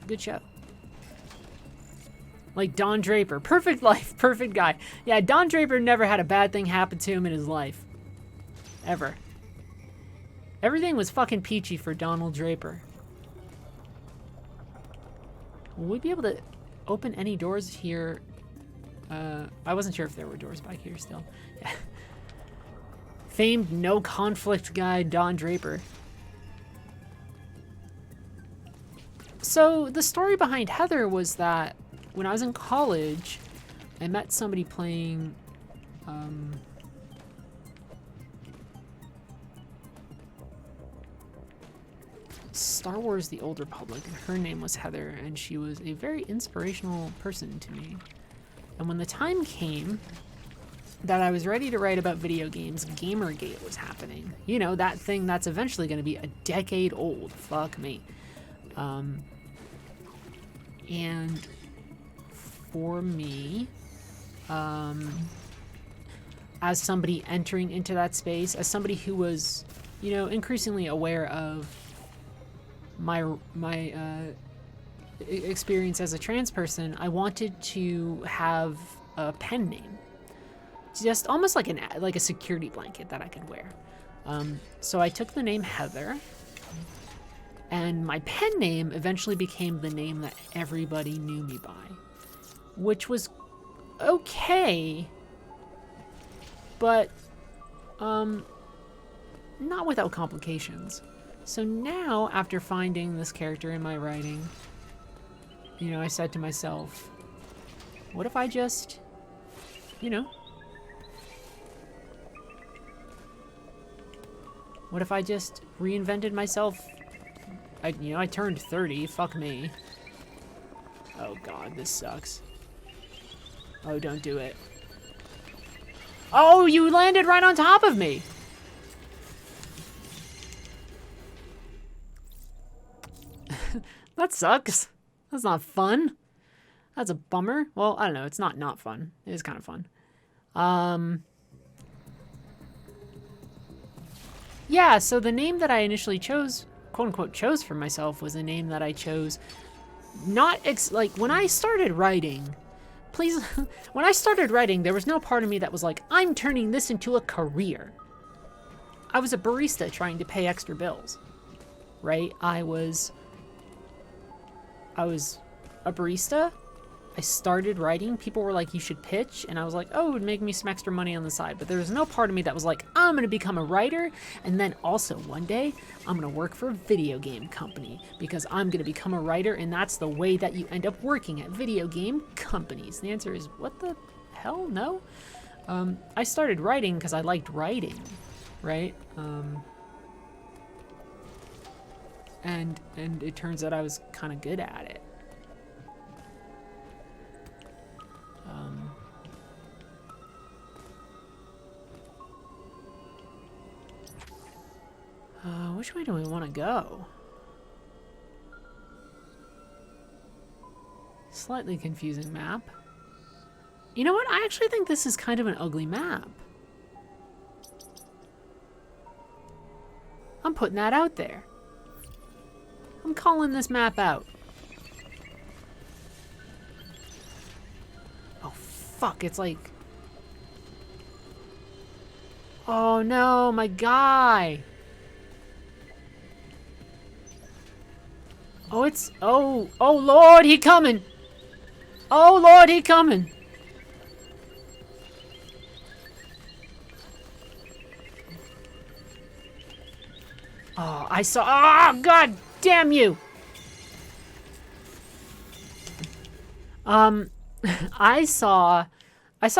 Good show. Like Don Draper, perfect life, perfect guy. Yeah, Don Draper never had a bad thing happen to him in his life, ever. Everything was fucking peachy for Donald Draper. Will we be able to open any doors here? I wasn't sure if there were doors back here still. Yeah. Famed no conflict guy Don Draper. So the story behind Heather was that when I was in college, I met somebody playing Star Wars The Old Republic. Her name was Heather, and she was a very inspirational person to me. And when the time came that I was ready to write about video games, Gamergate was happening. You know, that thing that's eventually going to be a decade old. Fuck me. And for me, as somebody entering into that space, as somebody who was, you know, increasingly aware of my experience as a trans person, I wanted to have a pen name, just almost like a security blanket that I could wear. So I took the name Heather, and my pen name eventually became the name that everybody knew me by, which was okay, but not without complications. So now, after finding this character in my writing, you know, I said to myself, what if I just, you know, what if I just reinvented myself? I turned 30, fuck me. Oh god, this sucks. Oh, don't do it. Oh, you landed right on top of me! That sucks. That's not fun. That's a bummer. Well, I don't know. It's not fun. It is kind of fun. Yeah, so the name that I initially chose, quote unquote, chose for myself was a name that I chose not like when I started writing, please, when I started writing, there was no part of me that was like, I'm turning this into a career. I was a barista trying to pay extra bills, right? I was a barista. I started writing. People were like, you should pitch. And I was like, oh, it would make me some extra money on the side. But there was no part of me that was like, I'm going to become a writer. And then also one day I'm going to work for a video game company because I'm going to become a writer. And that's the way that you end up working at video game companies. The answer is, what the hell? No. I started writing because I liked writing, right? And it turns out I was kind of good at it. Which way do we want to go? Slightly confusing map. You know what? I actually think this is kind of an ugly map. I'm putting that out there. I'm calling this map out. Oh, fuck. It's like... Oh, no. My guy. Oh, it's... Oh, oh, Lord, he coming. Oh, Lord, he coming. Oh, I saw... Oh, God damn you. I saw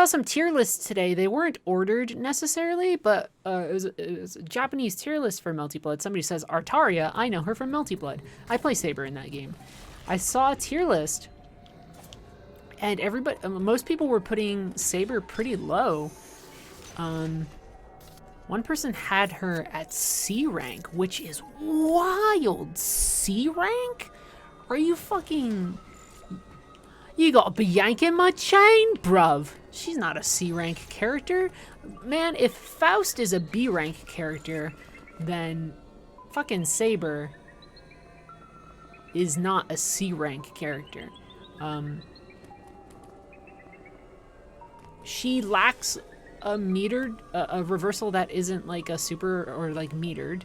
some tier lists today. They weren't ordered necessarily, but it was a Japanese tier list for Melty Blood. Somebody says, Artaria, I know her from Melty Blood. I play Saber in that game. I saw a tier list, and most people were putting Saber pretty low. One person had her at C rank, which is wild. C rank? Are you fucking... You gotta be yanking my chain, bruv. She's not a C rank character. Man, if Faust is a B rank character, then fucking Saber is not a C rank character. She lacks a metered, a reversal that isn't like a super or like metered.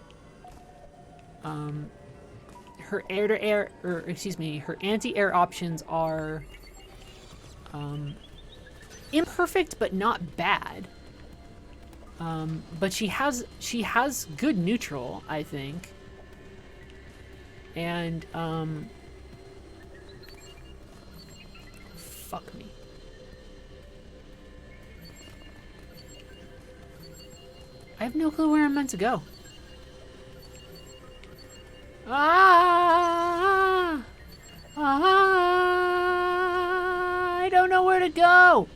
Her air-to-air, or excuse me, her anti-air options are imperfect but not bad. But she has good neutral, I think. And fuck me. I have no clue where I'm meant to go. I don't know where to go.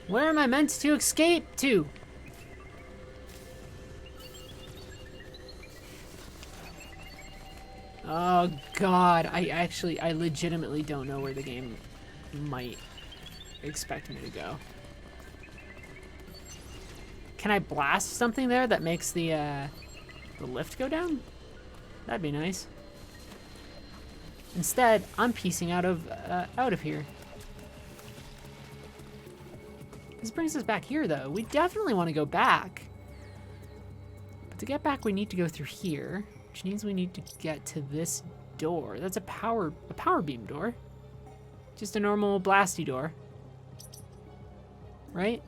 Where am I meant to escape to? Oh God, I legitimately don't know where the game might expect me to go. Can I blast something there that makes the lift go down? That'd be nice. Instead, I'm piecing out of here. This brings us back here, though. We definitely want to go back. But to get back, we need to go through here, which means we need to get to this door. That's a power beam door. Just a normal blasty door. Right?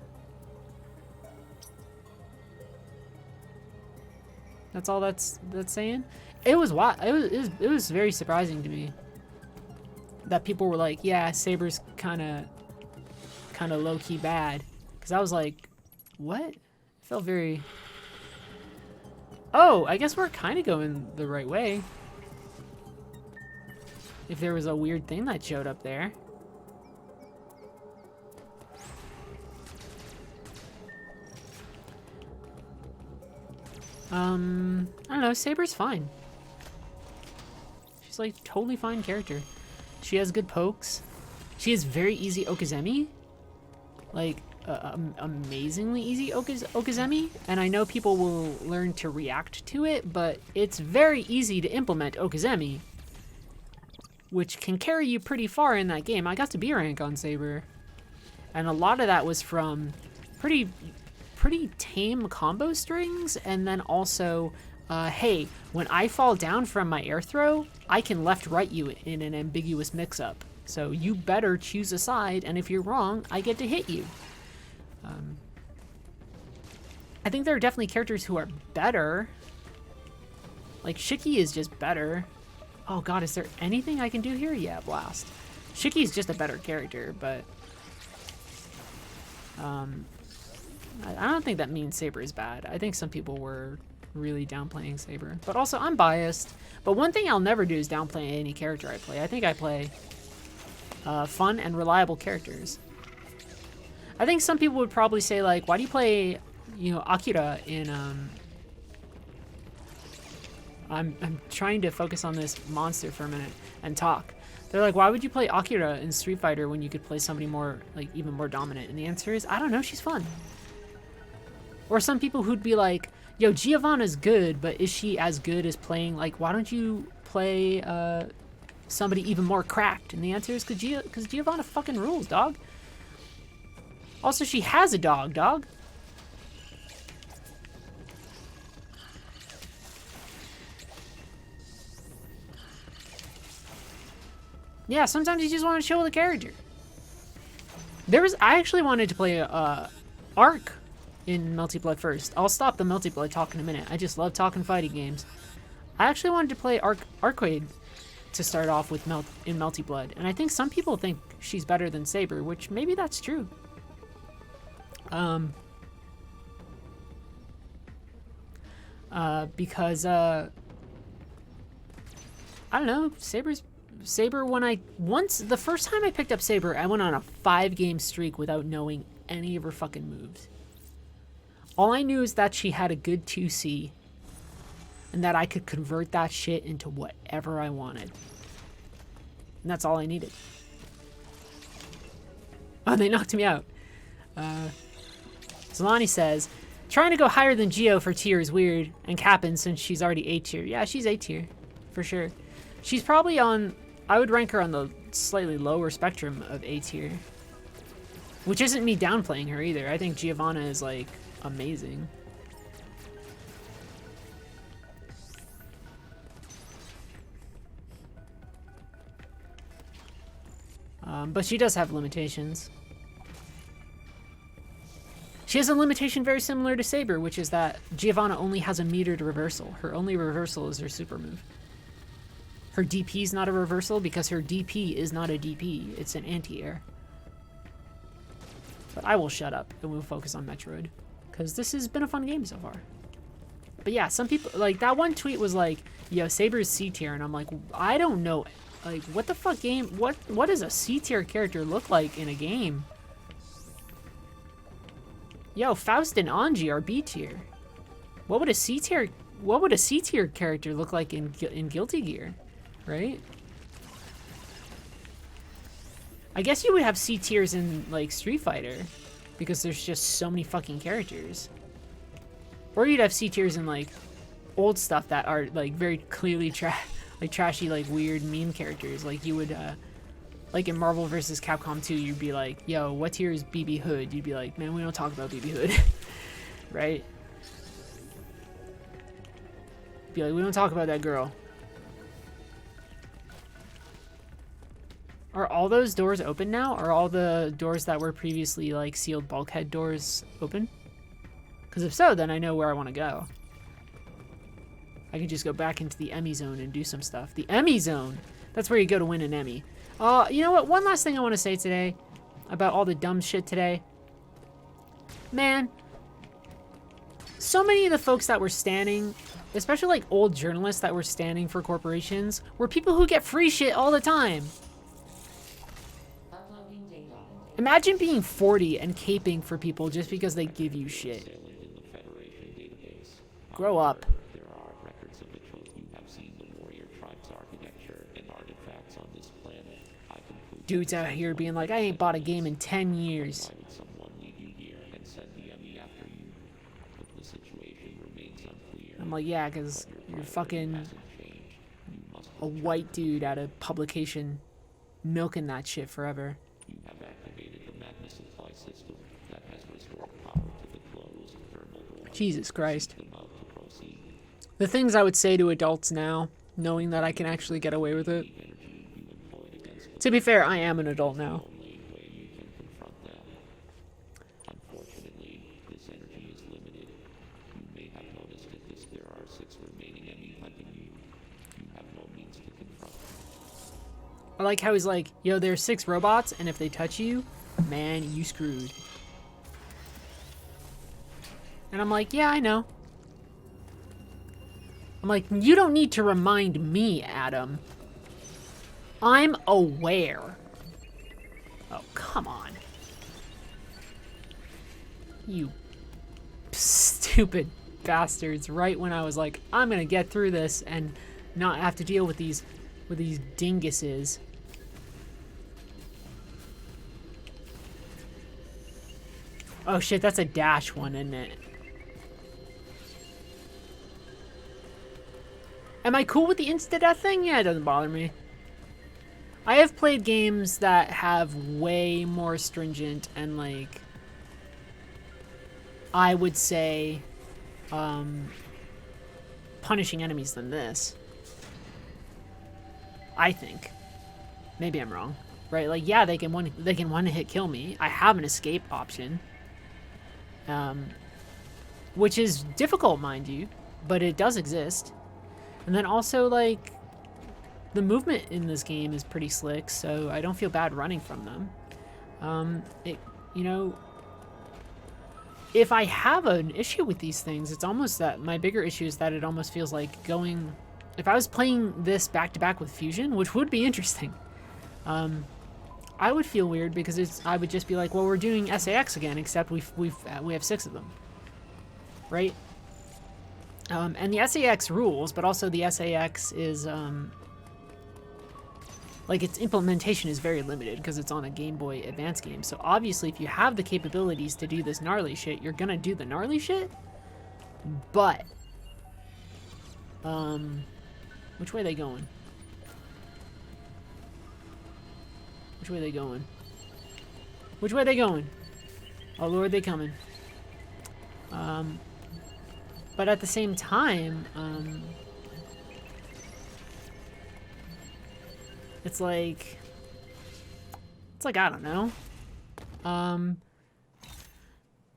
That's all that's saying. It was very surprising to me that people were like, "Yeah, Saber's kind of low key bad," because I was like, "What?" It felt very. Oh, I guess we're kind of going the right way. If there was a weird thing that showed up there. I don't know, Saber's fine. She's like totally fine character. She has good pokes. She has very easy Okizeme. Like, amazingly easy Okizeme. And I know people will learn to react to it, but it's very easy to implement Okizeme, which can carry you pretty far in that game. I got to B rank on Saber. And a lot of that was from pretty tame combo strings, and then also, hey, when I fall down from my air throw, I can left-right you in an ambiguous mix-up. So you better choose a side, and if you're wrong, I get to hit you. I think there are definitely characters who are better. Like, Shiki is just better. Oh god, is there anything I can do here? Yeah, Blast. Shiki is just a better character, but... I don't think that means Saber is bad. I think some people were really downplaying Saber. But also, I'm biased. But one thing I'll never do is downplay any character I play. I think I play fun and reliable characters. I think some people would probably say, like, why do you play, you know, Akira in, I'm trying to focus on this monster for a minute and talk. They're like, why would you play Akira in Street Fighter when you could play somebody more, like, even more dominant? And the answer is, I don't know, she's fun. Or some people who'd be like, yo, Giovanna's good, but is she as good as playing, like, why don't you play somebody even more cracked? And the answer is because Giovanna fucking rules, dog. Also, she has a dog. Yeah, sometimes you just want to chill with a character. I actually wanted to play Arc in Melty Blood first. I'll stop the Melty Blood talk in a minute. I just love talking fighting games. I actually wanted to play Arcade to start off with in Melty Blood, and I think some people think she's better than Saber, which maybe that's true. Because I don't know, Saber, the first time I picked up Saber, I went on a 5-game streak without knowing any of her fucking moves. All I knew is that she had a good 2C, and that I could convert that shit into whatever I wanted. And that's all I needed. Oh, they knocked me out. Zolani says, trying to go higher than Geo for tier is weird, and Kappin since she's already A tier. Yeah, she's A tier, for sure. She's probably on, I would rank her on the slightly lower spectrum of A tier. Which isn't me downplaying her either. I think Giovanna is, like, amazing. But she does have limitations. She has a limitation very similar to Saber, which is that Giovanna only has a metered reversal. Her only reversal is her super move. Her DP is not a reversal because her DP is not a DP. It's an anti-air. But I will shut up and we'll focus on Metroid, because this has been a fun game so far. But yeah, some people, like, that one tweet was like, yo, Saber's C tier, and I'm like, I don't know. Like, what the fuck game? What does a C tier character look like in a game? Yo, Faust and Anji are B tier. What would a C tier character look like in Guilty Gear, right? I guess you would have C tiers in, like, Street Fighter, because there's just so many fucking characters. Or you'd have C tiers in, like, old stuff that are, like, very clearly trashy, like, weird meme characters. Like, you would, like, in Marvel vs. Capcom 2, you'd be like, yo, what tier is BB Hood? You'd be like, man, we don't talk about BB Hood. Right? Be like, we don't talk about that girl. Are all those doors open now? Are all the doors that were previously, like, sealed bulkhead doors open? Because if so, then I know where I want to go. I can just go back into the Emmy zone and do some stuff. The Emmy zone! That's where you go to win an Emmy. You know what? One last thing I want to say today about all the dumb shit today. Man, so many of the folks that were standing, especially, like, old journalists that were standing for corporations, were people who get free shit all the time. Imagine being 40 and caping for people just because they give you shit. Grow up. dudes out here being like, I ain't bought a game in 10 years. I'm like, yeah, because you're fucking a white dude at a publication milking that shit forever. Jesus Christ. The things I would say to adults now, knowing that I can actually get away with it. To be fair, I am an adult now. I like how he's like, yo, there's 6 robots, and if they touch you, man, you screwed. And I'm like, yeah, I know. I'm like, you don't need to remind me, Adam. I'm aware. Oh, come on. You stupid bastards. Right when I was like, I'm gonna get through this and not have to deal with these dinguses. Oh shit, that's a dash one, isn't it? Am I cool with the insta-death thing? Yeah, it doesn't bother me. I have played games that have way more stringent and, like, I would say, punishing enemies than this. I think. Maybe I'm wrong. Right? Like, yeah, they can one-hit kill me. I have an escape option. Which is difficult, mind you, but it does exist. And then also, like, the movement in this game is pretty slick, so I don't feel bad running from them. You know, if I have an issue with these things, it's almost that my bigger issue is that it almost feels like going, if I was playing this back to back with Fusion, which would be interesting, I would feel weird because I would just be like, well, we're doing SAX again, except we have 6 of them, right? And the SAX rules, but also the SAX is, like, its implementation is very limited because it's on a Game Boy Advance game. So obviously, if you have the capabilities to do this gnarly shit, you're gonna do the gnarly shit. But, which way are they going? Which way are they going? Which way are they going? Oh Lord, they coming. But at the same time, it's like, I don't know.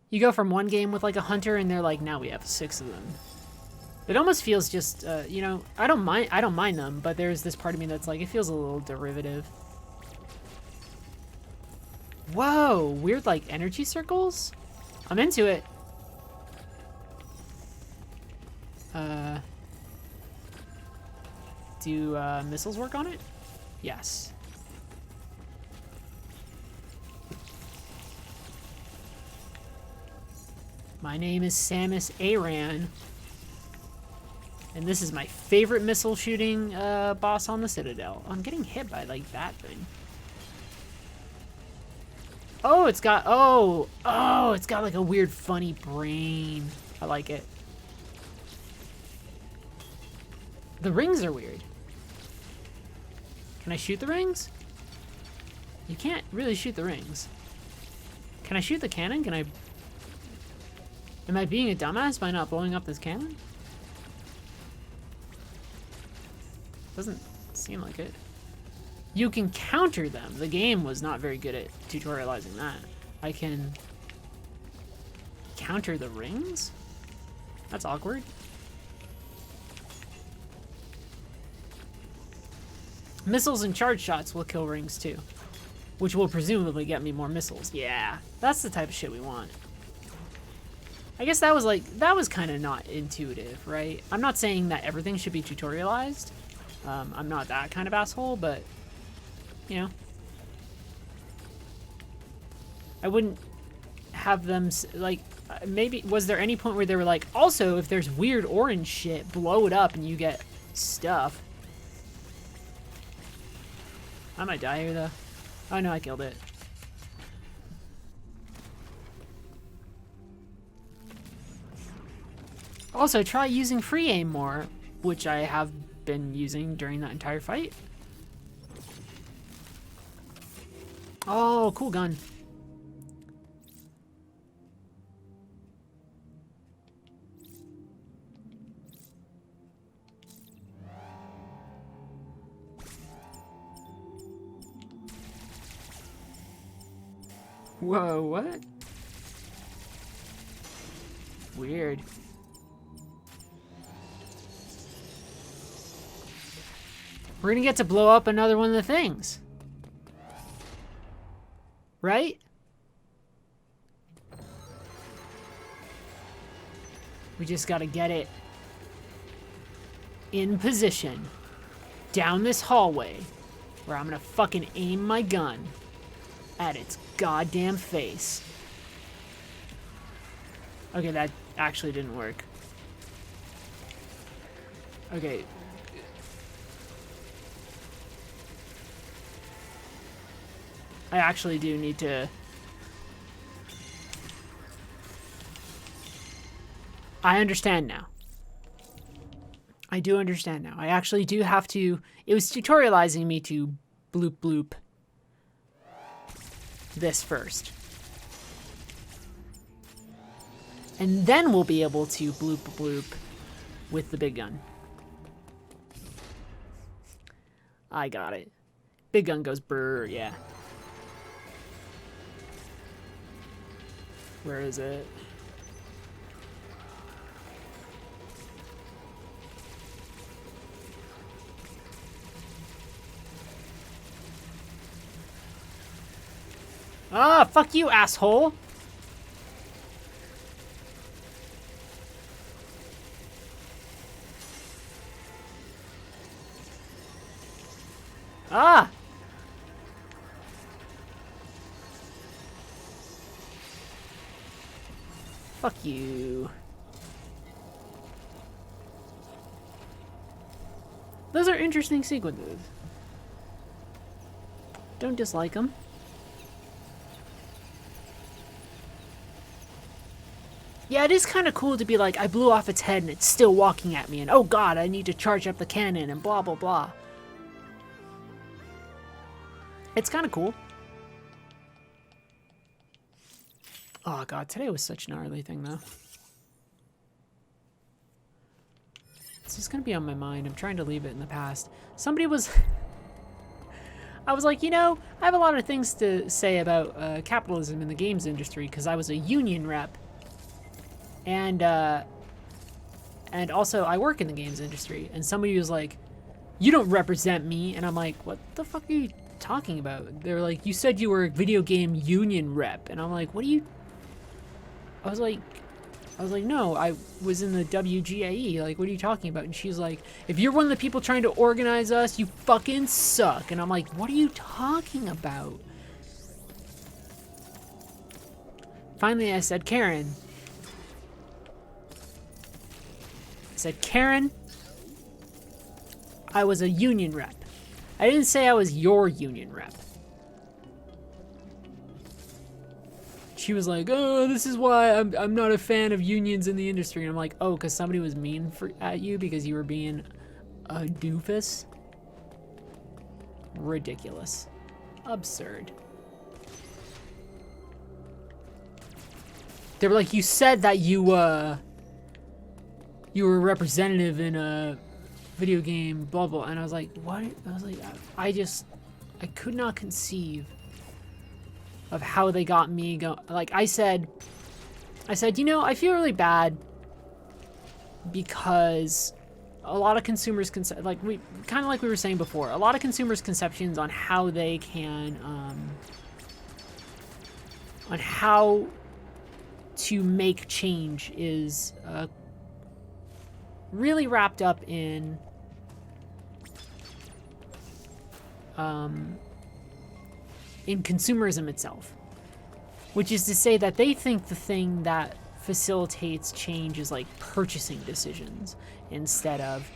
You go from one game with like a hunter and they're like, now we have 6 of them. It almost feels just, you know, I don't mind them, but there's this part of me that's like, it feels a little derivative. Whoa, weird like energy circles? I'm into it. Do missiles work on it? Yes. My name is Samus Aran, and this is my favorite missile shooting boss on the Citadel. I'm getting hit by like that thing. Oh, it's got, oh, it's got like a weird funny brain. I like it. The rings are weird. Can I shoot the rings? You can't really shoot the rings. Can I shoot the cannon? Can I... Am I being a dumbass by not blowing up this cannon? Doesn't seem like it. You can counter them. The game was not very good at tutorializing that. I can... counter the rings? That's awkward. Missiles and charge shots will kill rings too, which will presumably get me more missiles. Yeah, that's the type of shit we want. I guess that was kind of not intuitive, right? I'm not saying that everything should be tutorialized. I'm not that kind of asshole, but, you know. I wouldn't have them, like, maybe, was there any point where they were like, also, if there's weird orange shit, blow it up and you get stuff. I might die here, though. Oh no, I killed it. Also, try using free aim more, which I have been using during that entire fight. Oh, cool gun. Whoa, what? Weird. We're gonna get to blow up another one of the things. Right? We just gotta get it in position down this hallway where I'm gonna fucking aim my gun at its goddamn face. Okay, that actually didn't work. Okay. I actually do need to... I understand now. I do understand now. I actually do have to... It was tutorializing me to bloop bloop this first. And then we'll be able to bloop bloop with the big gun. I got it. Big gun goes brrr, yeah. Where is it? Ah, fuck you, asshole! Ah! Fuck you. Those are interesting sequences. Don't dislike them. Yeah, it is kind of cool to be like, I blew off its head and it's still walking at me, and oh god, I need to charge up the cannon, and blah blah blah. It's kind of cool. Oh god, today was such an gnarly thing though. It's just gonna be on my mind. I'm trying to leave it in the past. Somebody was... I was like, you know, I have a lot of things to say about capitalism in the games industry because I was a union rep. And also I work in the games industry. And somebody was like, you don't represent me. And I'm like, what the fuck are you talking about? They're like, you said you were a video game union rep. And I'm like, what do you... I was like, no, I was in the WGAE. Like, what are you talking about? And she's like, if you're one of the people trying to organize us, you fucking suck. And I'm like, what are you talking about? Finally, I said, Karen. I said, Karen, I was a union rep. I didn't say I was your union rep. She was like, oh, this is why I'm not a fan of unions in the industry. And I'm like, oh, because somebody was mean at you because you were being a doofus? Ridiculous. Absurd. They were like, you said that you were a representative in a video game, blah, blah. And I was like, what? I was like, I could not conceive of how they got me go. Like I said, you know, I feel really bad because a lot of consumers like we were saying before, a lot of consumers' conceptions on how they can on how to make change is really wrapped up in consumerism itself, which is to say that they think the thing that facilitates change is like purchasing decisions instead of,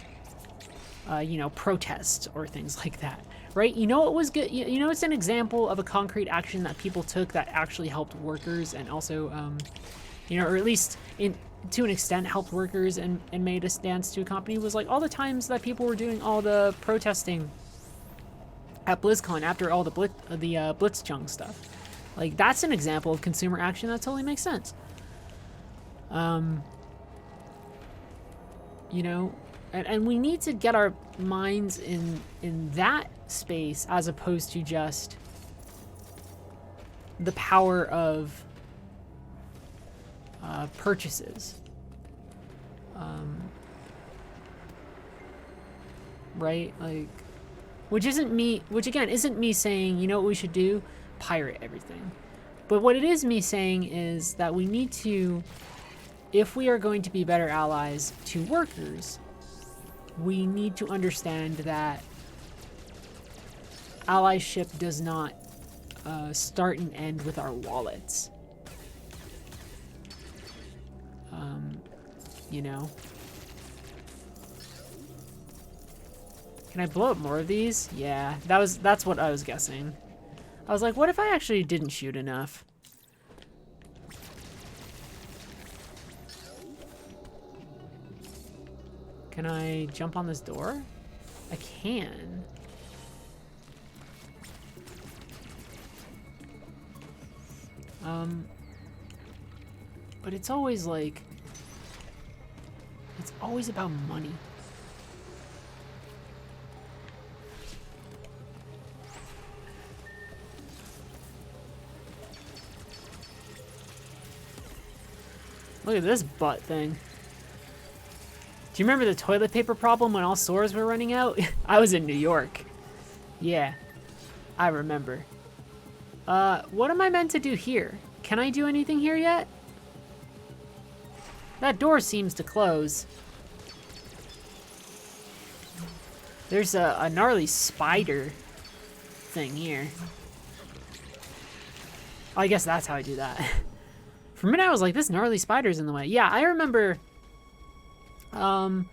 you know, protests or things like that, right? You know what was good? You know, it's an example of a concrete action that people took that actually helped workers and also, you know, or at least to an extent helped workers and made a stance to a company was like all the times that people were doing all the protesting at BlizzCon after all the Blitzchung stuff. Like, that's an example of consumer action that totally makes sense. You know, and we need to get our minds in that space as opposed to just the power of purchases. Right? Like, which again isn't me saying, you know what we should do? Pirate everything. But what it is me saying is that we need to, if we are going to be better allies to workers, we need to understand that allyship does not start and end with our wallets. You know? Can I blow up more of these? Yeah, that's what I was guessing. I was like, what if I actually didn't shoot enough? Can I jump on this door? I can. But it's always like, it's always about money. Look at this butt thing. Do you remember the toilet paper problem when all stores were running out? I was in New York. Yeah, I remember. What am I meant to do here? Can I do anything here yet? That door seems to close. There's a gnarly spider thing here. Oh, I guess that's how I do that. For a minute I was like, this gnarly spider's in the way. Yeah, I remember, man,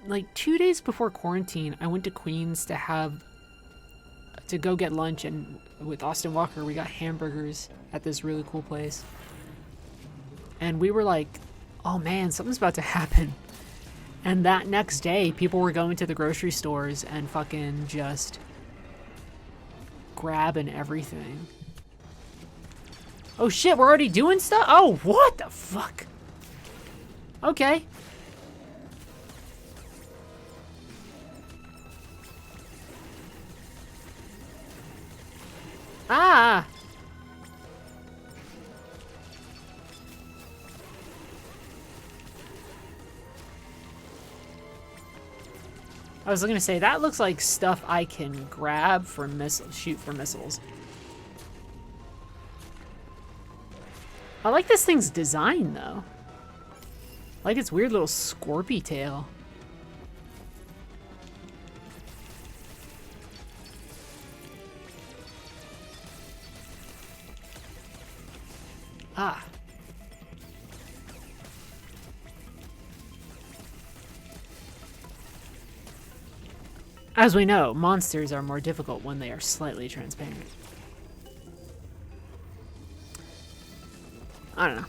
like 2 days before quarantine, I went to Queens to go get lunch, and with Austin Walker, we got hamburgers at this really cool place. And we were like, oh man, something's about to happen. And that next day, people were going to the grocery stores and fucking just grabbing everything. Oh shit, we're already doing stuff? Oh, what the fuck? Okay. Ah! I was gonna say, that looks like stuff I can grab for shoot for missiles. I like this thing's design, though. I like its weird little scorpy tail. Ah. As we know, monsters are more difficult when they are slightly transparent. I don't know.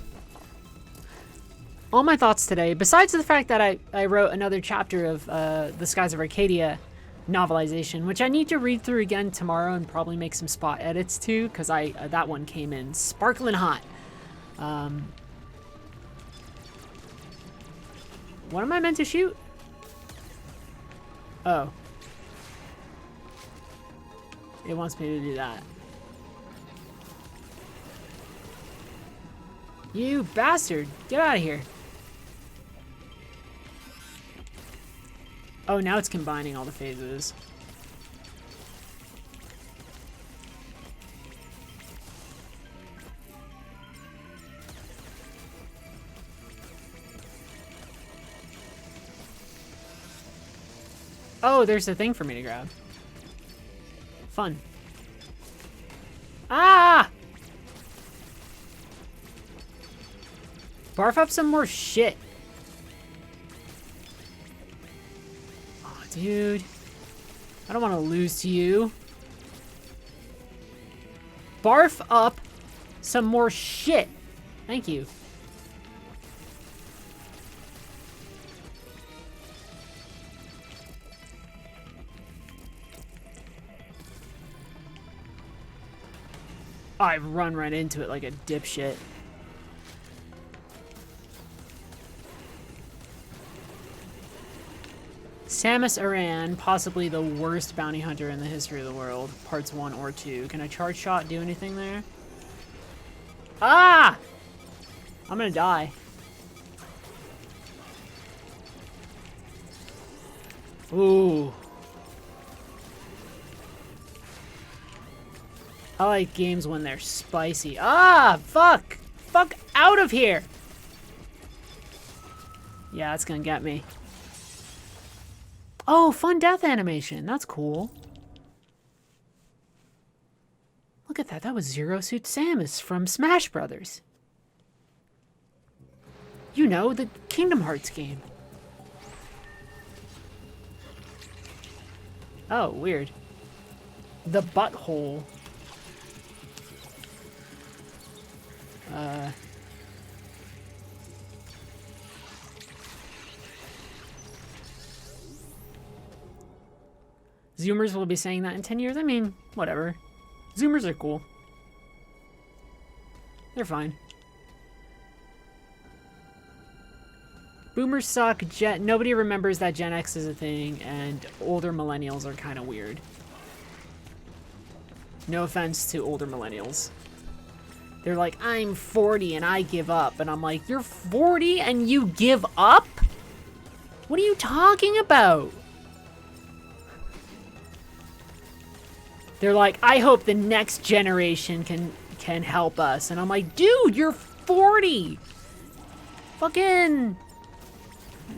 All my thoughts today, besides the fact that I wrote another chapter of the Skies of Arcadia novelization, which I need to read through again tomorrow and probably make some spot edits to, because that one came in sparkling hot. What am I meant to shoot? Oh. It wants me to do that. You bastard! Get out of here. Oh, now it's combining all the phases. Oh, there's a thing for me to grab. Fun. Ah! Barf up some more shit. Oh, dude. I don't want to lose to you. Barf up some more shit. Thank you. I run right into it like a dipshit. Samus Aran, possibly the worst bounty hunter in the history of the world. Parts 1 or 2. Can a charge shot do anything there? Ah! I'm gonna die. Ooh. I like games when they're spicy. Ah! Fuck! Fuck out of here! Yeah, that's gonna get me. Oh, fun death animation. That's cool. Look at that. That was Zero Suit Samus from Smash Brothers. You know, the Kingdom Hearts game. Oh, weird. The butthole. Zoomers will be saying that in 10 years. I mean, whatever. Zoomers are cool. They're fine. Boomers suck. Nobody remembers that Gen X is a thing, and older millennials are kind of weird. No offense to older millennials. They're like, I'm 40 and I give up. And I'm like, you're 40 and you give up? What are you talking about? They're like, I hope the next generation can help us. And I'm like, dude, you're 40. Fucking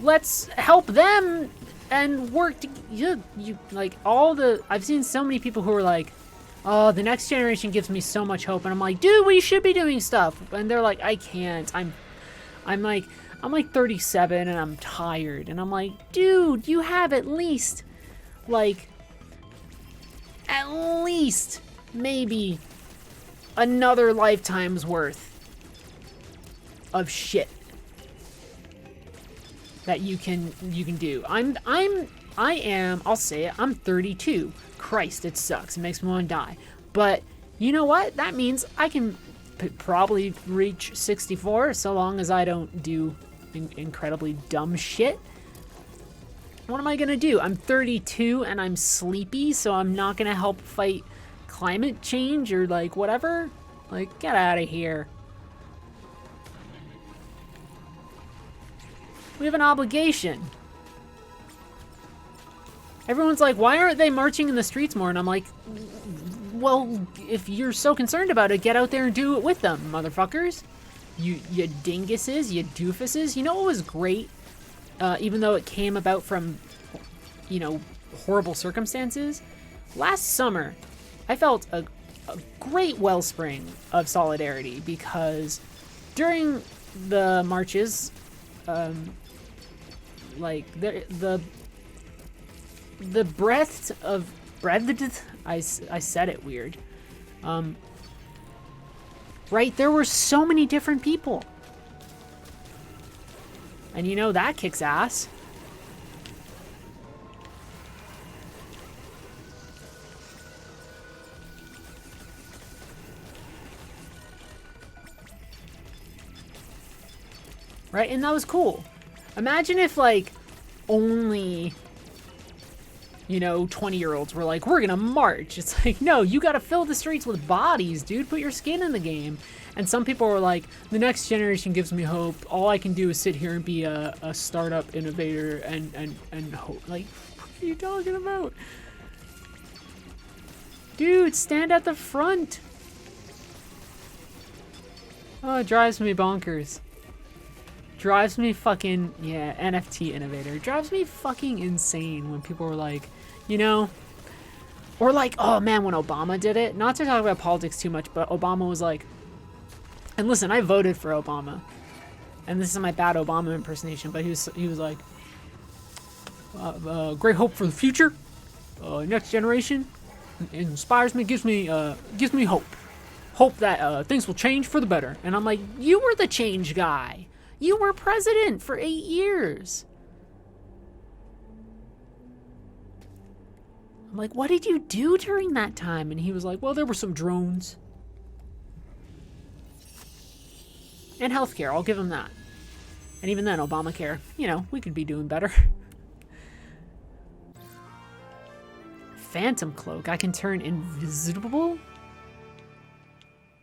let's help them and work to you like all the I've seen so many people who are like, oh, the next generation gives me so much hope. And I'm like, dude, we should be doing stuff. And they're like, I can't. I'm like 37 and I'm tired. And I'm like, dude, you have at least maybe another lifetime's worth of shit that you can do. I'll say it, I'm 32. Christ, it sucks. It makes me want to die. But you know what? That means I can probably reach 64 so long as I don't do incredibly dumb shit. What am I gonna do? I'm 32 and I'm sleepy, so I'm not gonna help fight climate change or like whatever? Like, get out of here. We have an obligation. Everyone's like, why aren't they marching in the streets more? And I'm like, well, if you're so concerned about it, get out there and do it with them, motherfuckers. You dinguses, you doofuses. You know what was great? Even though it came about from, horrible circumstances. Last summer, I felt a great wellspring of solidarity because during the marches, the breadth of I said it weird. Right, there were so many different people. And that kicks ass. Right, and that was cool. Imagine if only 20-year-olds were like, we're gonna march. It's like, no, you gotta fill the streets with bodies, dude. Put your skin in the game. And some people were like, the next generation gives me hope. All I can do is sit here and be a startup innovator and hope. Like, what are you talking about? Dude, stand at the front. Oh, it drives me bonkers. Drives me fucking, yeah, NFT innovator. Drives me fucking insane when people were like, or like, oh man, when Obama did it. Not to talk about politics too much, but Obama was like, and listen, I voted for Obama. And this is my bad Obama impersonation, but he was like, great hope for the future. Next generation. It inspires me, gives me hope. Hope that things will change for the better. And I'm like, you were the change guy. You were president for 8 years. I'm like, what did you do during that time? And he was like, well, there were some drones. And healthcare, I'll give him that. And even then, Obamacare, you know, we could be doing better. Phantom Cloak, I can turn invisible?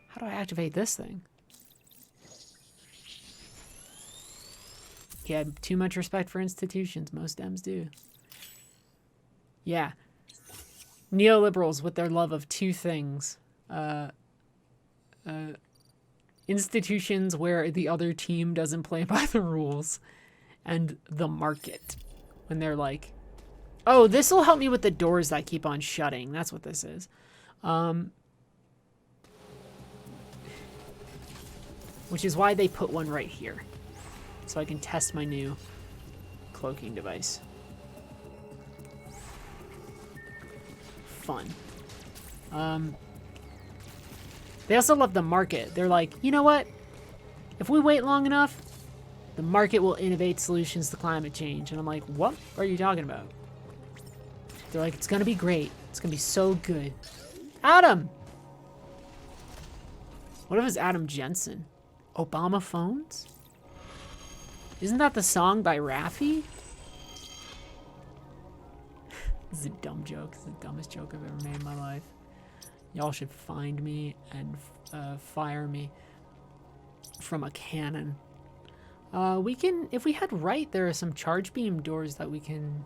How do I activate this thing? He had too much respect for institutions, most Dems do. Yeah. Neoliberals with their love of two things. Institutions where the other team doesn't play by the rules. And the market. When they're like, oh, this will help me with the doors that keep on shutting. That's what this is. Which is why they put one right here. So I can test my new cloaking device. Fun. They also love the market. They're like, you know what? If we wait long enough, the market will innovate solutions to climate change. And I'm like, what are you talking about? They're like, it's gonna be great. It's gonna be so good. Adam! What if it's Adam Jensen? Obama phones? Isn't that the song by Raffi? This is a dumb joke. This is the dumbest joke I've ever made in my life. Y'all should find me and fire me from a cannon. We can, if we head right, there are some charge beam doors that we can...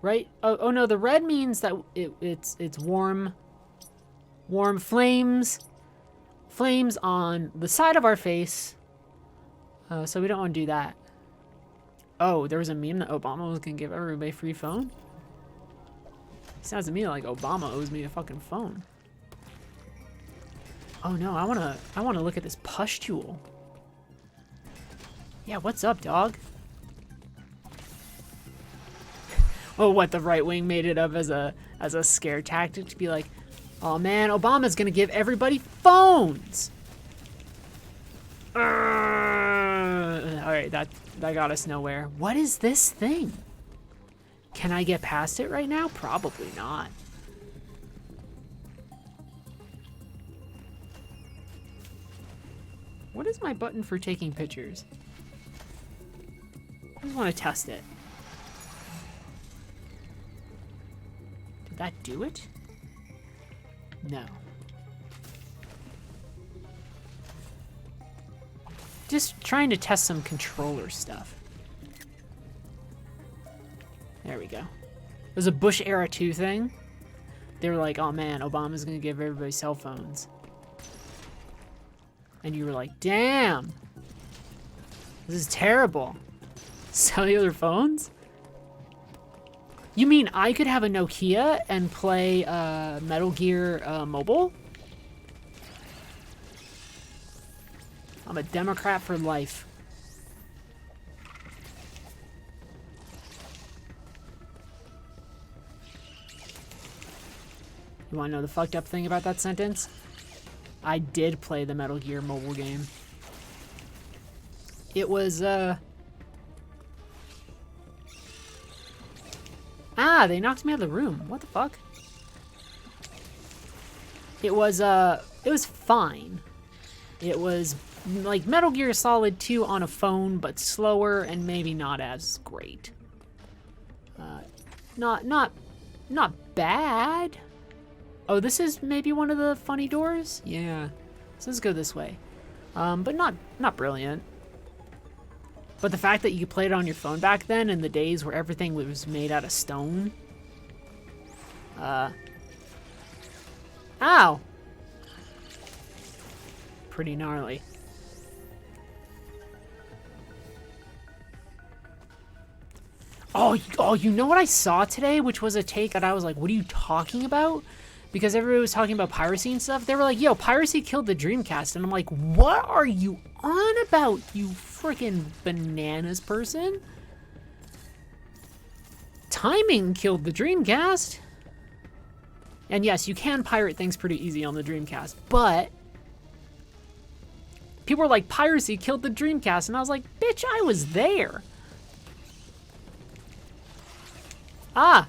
Right? Oh no, the red means that it's warm flames. Flames on the side of our face. So we don't want to do that. Oh, there was a meme that Obama was going to give everybody a free phone? Sounds to me like Obama owes me a fucking phone. Oh no, I wanna look at this pustule. Yeah, what's up, dog? Oh, what, the right wing made it up as a scare tactic to be like, oh man, Obama's gonna give everybody phones. Alright, that got us nowhere. What is this thing? Can I get past it right now? Probably not. What is my button for taking pictures? I just want to test it. Did that do it? No. Just trying to test some controller stuff. There we go. It was a Bush era 2 thing. They were like, oh man, Obama's gonna give everybody cell phones. And you were like, damn. This is terrible. Cellular phones? You mean I could have a Nokia and play Metal Gear Mobile? I'm a Democrat for life. You wanna know the fucked up thing about that sentence? I did play the Metal Gear mobile game. It was, Ah, they knocked me out of the room. What the fuck? It was fine. It was like Metal Gear Solid 2 on a phone, but slower and maybe not as great. Not bad. Oh, this is maybe one of the funny doors? Yeah. So let's go this way. But not brilliant. But the fact that you could play it on your phone back then in the days where everything was made out of stone. Ow! Pretty gnarly. Oh, you know what I saw today? Which was a take that I was like, what are you talking about? Because everybody was talking about piracy and stuff. They were like, yo, piracy killed the Dreamcast. And I'm like, what are you on about, you freaking bananas person? timing killed the Dreamcast. And yes, you can pirate things pretty easy on the Dreamcast, but people were like, piracy killed the Dreamcast, and I was like, bitch, I was there. Ah.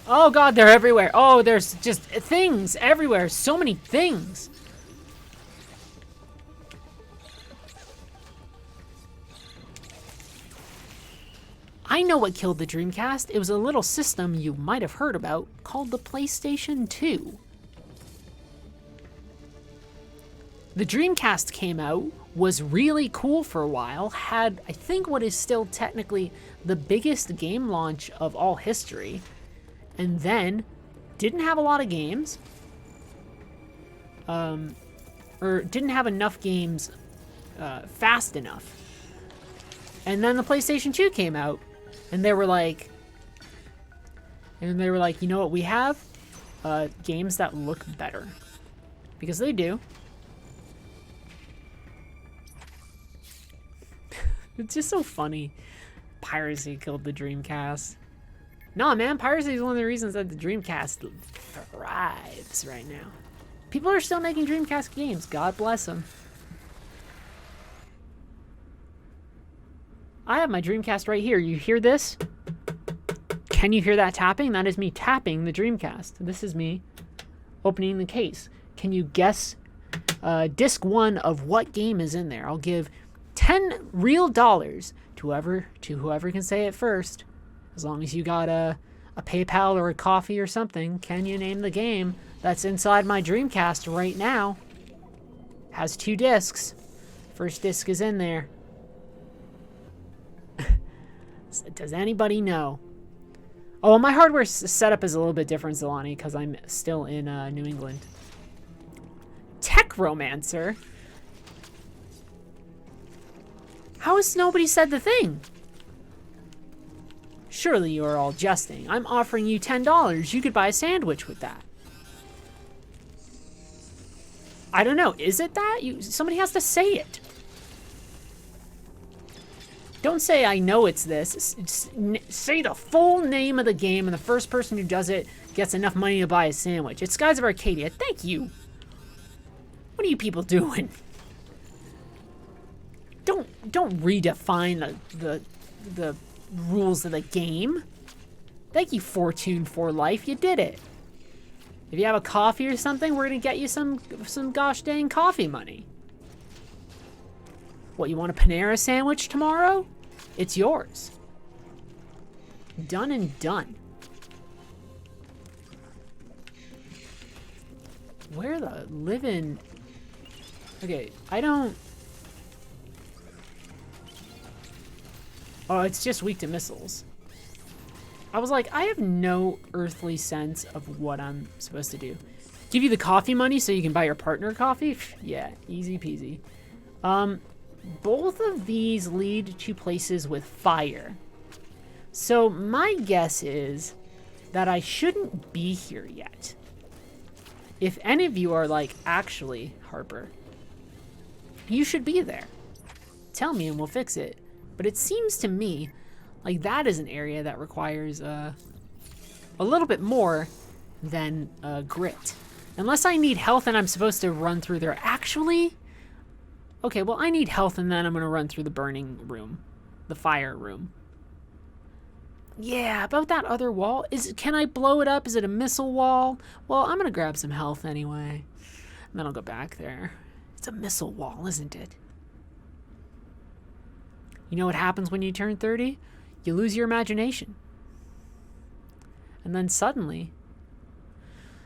Oh god, they're everywhere. Oh, there's just things everywhere. So many things. I know what killed the Dreamcast. It was a little system you might have heard about called the PlayStation 2. The Dreamcast came out, was really cool for a while, had, I think, what is still technically the biggest game launch of all history, and then didn't have a lot of games, or didn't have enough games fast enough. And then the PlayStation 2 came out, and they were like, you know what we have? Games that look better. Because they do. It's just so funny. Piracy killed the Dreamcast. Nah, man, piracy is one of the reasons that the Dreamcast thrives right now. People are still making Dreamcast games. God bless them. I have my Dreamcast right here. You hear this? Can you hear that tapping? That is me tapping the Dreamcast. This is me opening the case. Can you guess disc 1 of what game is in there? I'll give $10 real to whoever can say it first. As long as you got a PayPal or a coffee or something, can you name the game that's inside my Dreamcast right now? Has 2 discs. First disc is in there. Does anybody know? Oh, my hardware setup is a little bit different, Zalani, because I'm still in New England. Tech Romancer? How has nobody said the thing? Surely you are all jesting. I'm offering you $10. You could buy a sandwich with that. I don't know. Is it that? Somebody has to say it. Don't say I know it's this. Say the full name of the game, and the first person who does it gets enough money to buy a sandwich. It's Skies of Arcadia. Thank you. What are you people doing? Don't redefine the rules of the game. Thank you, Fortune for Life. You did it. If you have a coffee or something, we're gonna get you some gosh dang coffee money. What, you want a Panera sandwich tomorrow? It's yours. Done and done. Where the living... Okay, I don't... Oh, it's just weak to missiles. I was like, I have no earthly sense of what I'm supposed to do. Give you the coffee money so you can buy your partner coffee? Yeah, easy peasy. Both of these lead to places with fire. So my guess is that I shouldn't be here yet. If any of you are like, actually, Harper, you should be there. Tell me and we'll fix it. But it seems to me like that is an area that requires a little bit more than grit. Unless I need health and I'm supposed to run through there. Actually... Okay, well, I need health, and then I'm going to run through the burning room. The fire room. Yeah, about that other wall. Can I blow it up? Is it a missile wall? Well, I'm going to grab some health anyway. And then I'll go back there. It's a missile wall, isn't it? You know what happens when you turn 30? You lose your imagination. And then suddenly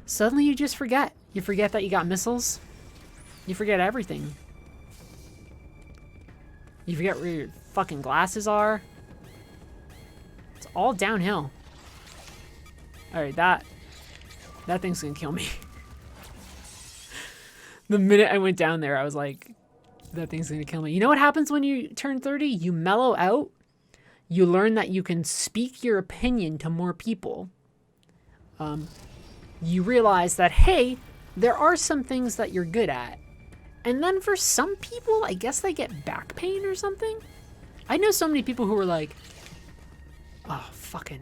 you just forget. You forget that you got missiles. You forget everything. You forget where your fucking glasses are. It's all downhill. Alright, that thing's gonna kill me. The minute I went down there, I was like, that thing's gonna kill me. You know what happens when you turn 30? You mellow out. You learn that you can speak your opinion to more people. You realize that, hey, there are some things that you're good at. And then for some people, I guess they get back pain or something. I know so many people who were like, oh, fucking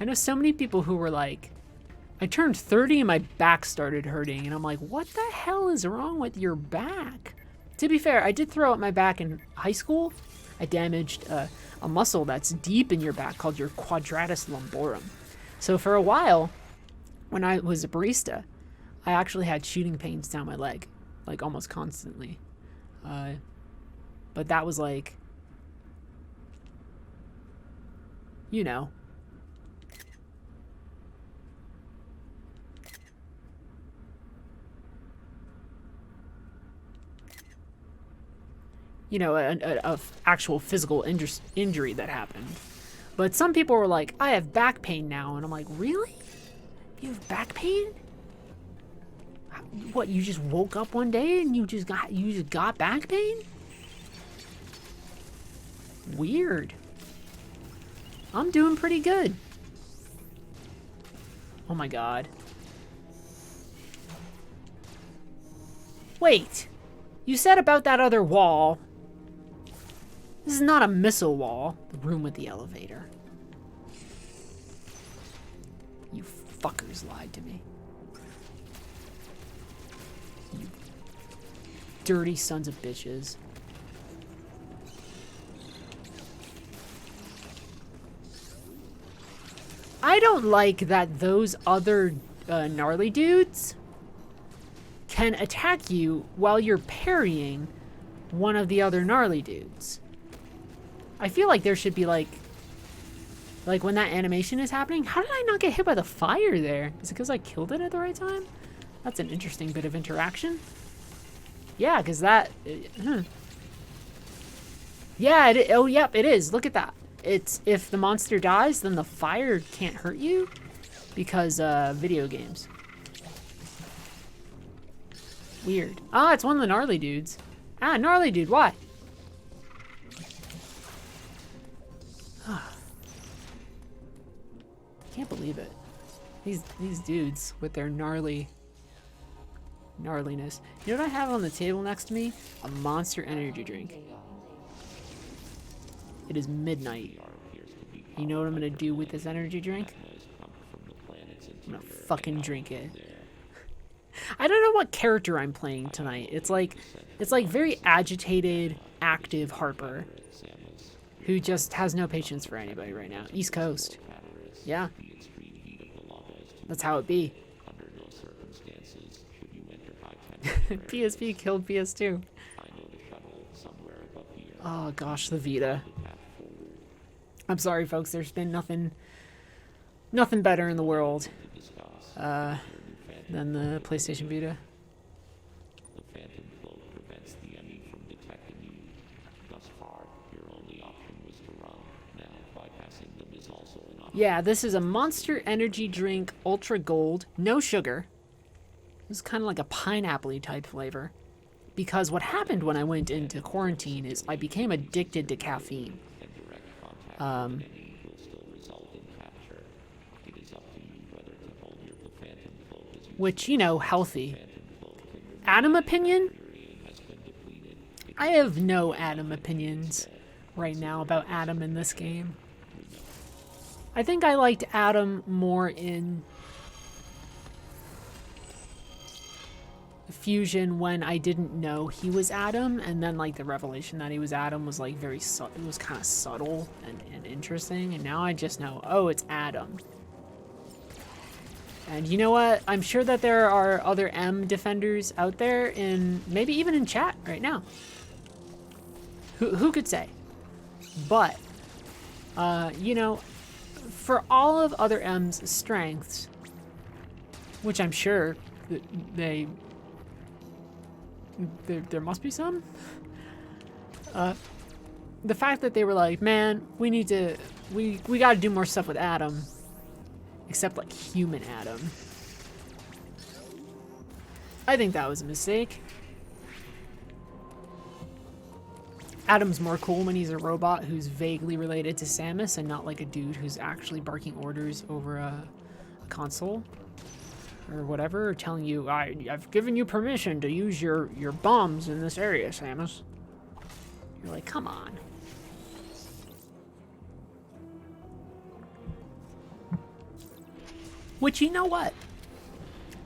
I know so many people who were like, I turned 30 and my back started hurting. And I'm like, what the hell is wrong with your back? To be fair, I did throw out my back in high school. I damaged a muscle that's deep in your back called your quadratus lumborum. So for a while, when I was a barista, I actually had shooting pains down my leg, like almost constantly. But that was like, you know. You know, a actual physical injury that happened. But some people were like, I have back pain now. And I'm like, really? You have back pain? What, you just woke up one day and you just got back pain? Weird. I'm doing pretty good. Oh my god. Wait. You said about that other wall. This is not a missile wall. The room with the elevator. You fuckers lied to me. You dirty sons of bitches. I don't like that those other gnarly dudes can attack you while you're parrying one of the other gnarly dudes. I feel like there should be like when that animation is happening, how did I not get hit by the fire there? Is it because I killed it at the right time? That's an interesting bit of interaction. Yeah, because that... Yeah, oh, yep, it is. Look at that. It's if the monster dies, then the fire can't hurt you because video games. Weird. Ah, it's one of the gnarly dudes. Ah, gnarly dude, why? Can't believe it. These dudes with their gnarliness. You know what I have on the table next to me? A Monster energy drink. It is midnight. You know what I'm gonna do with this energy drink? I'm gonna fucking drink it. I don't know what character I'm playing tonight. It's like very agitated, active Harper, who just has no patience for anybody right now. East Coast. Yeah. That's how it be. PSP killed PS2. Oh gosh, the Vita. I'm sorry folks, there's been nothing better in the world than the PlayStation Vita. Yeah, this is a Monster Energy Drink Ultra Gold, no sugar. This is kind of like a pineapple-y type flavor. Because what happened when I went into quarantine is I became addicted to caffeine. Which, you know, healthy. Adam opinion? I have no Adam opinions right now about Adam in this game. I think I liked Adam more in Fusion when I didn't know he was Adam, and then like the revelation that he was Adam was like very it was kind of subtle and interesting, and now I just know, oh, it's Adam. And you know what? I'm sure that there are other M defenders out there, in maybe even in chat right now. Who could say? But you know, for all of other M's strengths, which I'm sure there must be some. The fact that they were like, man, we got to do more stuff with Adam, except like human Adam. I think that was a mistake. Adam's more cool when he's a robot who's vaguely related to Samus and not like a dude who's actually barking orders over a console or whatever, or telling you, I've given you permission to use your bombs in this area, Samus. You're like, come on. Which, you know what?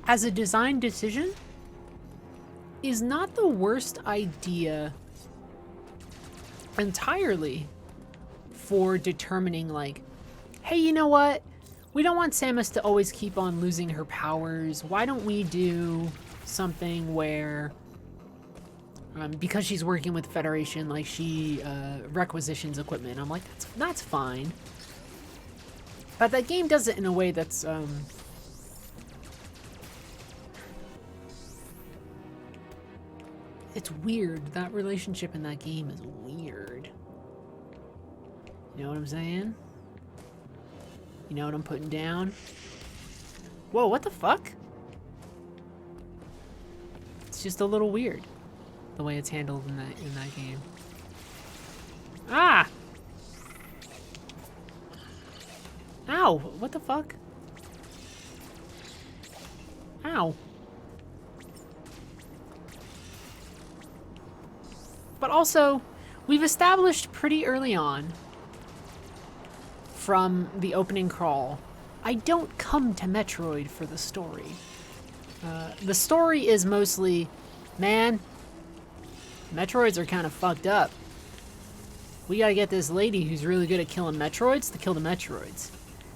As a design decision, is not the worst idea entirely for determining, like, hey, you know what? We don't want Samus to always keep on losing her powers. Why don't we do something where, because she's working with Federation, like, she requisitions equipment. I'm like, that's fine. But that game does it in a way that's, it's weird. That relationship in that game is weird. You know what I'm saying? You know what I'm putting down? Whoa, what the fuck? It's just a little weird, the way it's handled in that game. Ah! Ow! What the fuck? Ow. But also, we've established pretty early on from the opening crawl, I don't come to Metroid for the story. The story is mostly, man, Metroids are kind of fucked up. We gotta get this lady who's really good at killing Metroids to kill the Metroids.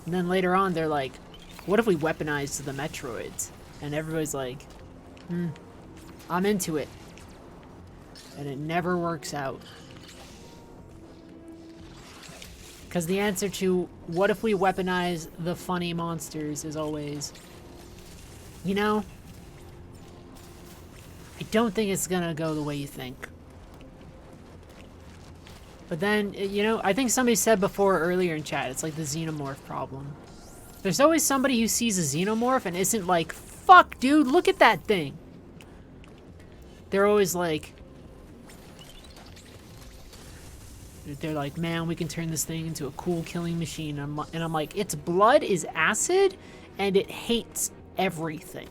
And then later on, they're like, what if we weaponized the Metroids? And everybody's like, I'm into it. And it never works out. Because the answer to what if we weaponize the funny monsters is always, you know, I don't think it's gonna go the way you think. But then, you know, I think somebody said before earlier in chat, it's like the xenomorph problem. There's always somebody who sees a xenomorph and isn't like, fuck, dude, look at that thing. They're always like, man, we can turn this thing into a cool killing machine. And I'm like, its blood is acid and it hates everything.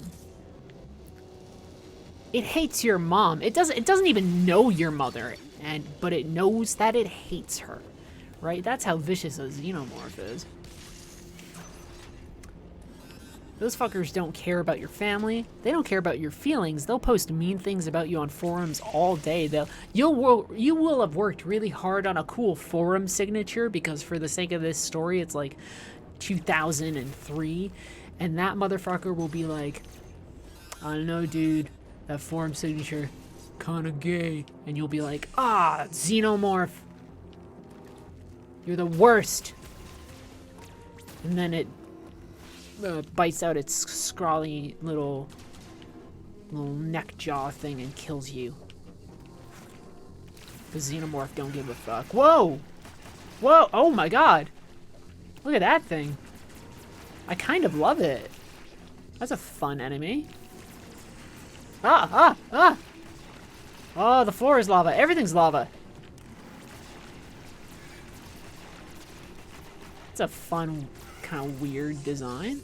It hates your mom. It doesn't even know your mother, but it knows that it hates her. Right? That's how vicious a xenomorph is. Those fuckers don't care about your family. They don't care about your feelings. They'll post mean things about you on forums all day. You will have worked really hard on a cool forum signature because for the sake of this story, it's like 2003. And that motherfucker will be like, I don't know, dude, that forum signature, kinda gay. And you'll be like, ah, xenomorph. You're the worst. And then it bites out its scrawly little neck jaw thing and kills you. The xenomorph don't give a fuck. Whoa! Whoa! Oh my god! Look at that thing. I kind of love it. That's a fun enemy. Ah! Oh, the floor is lava. Everything's lava. It's a fun, kind of weird design.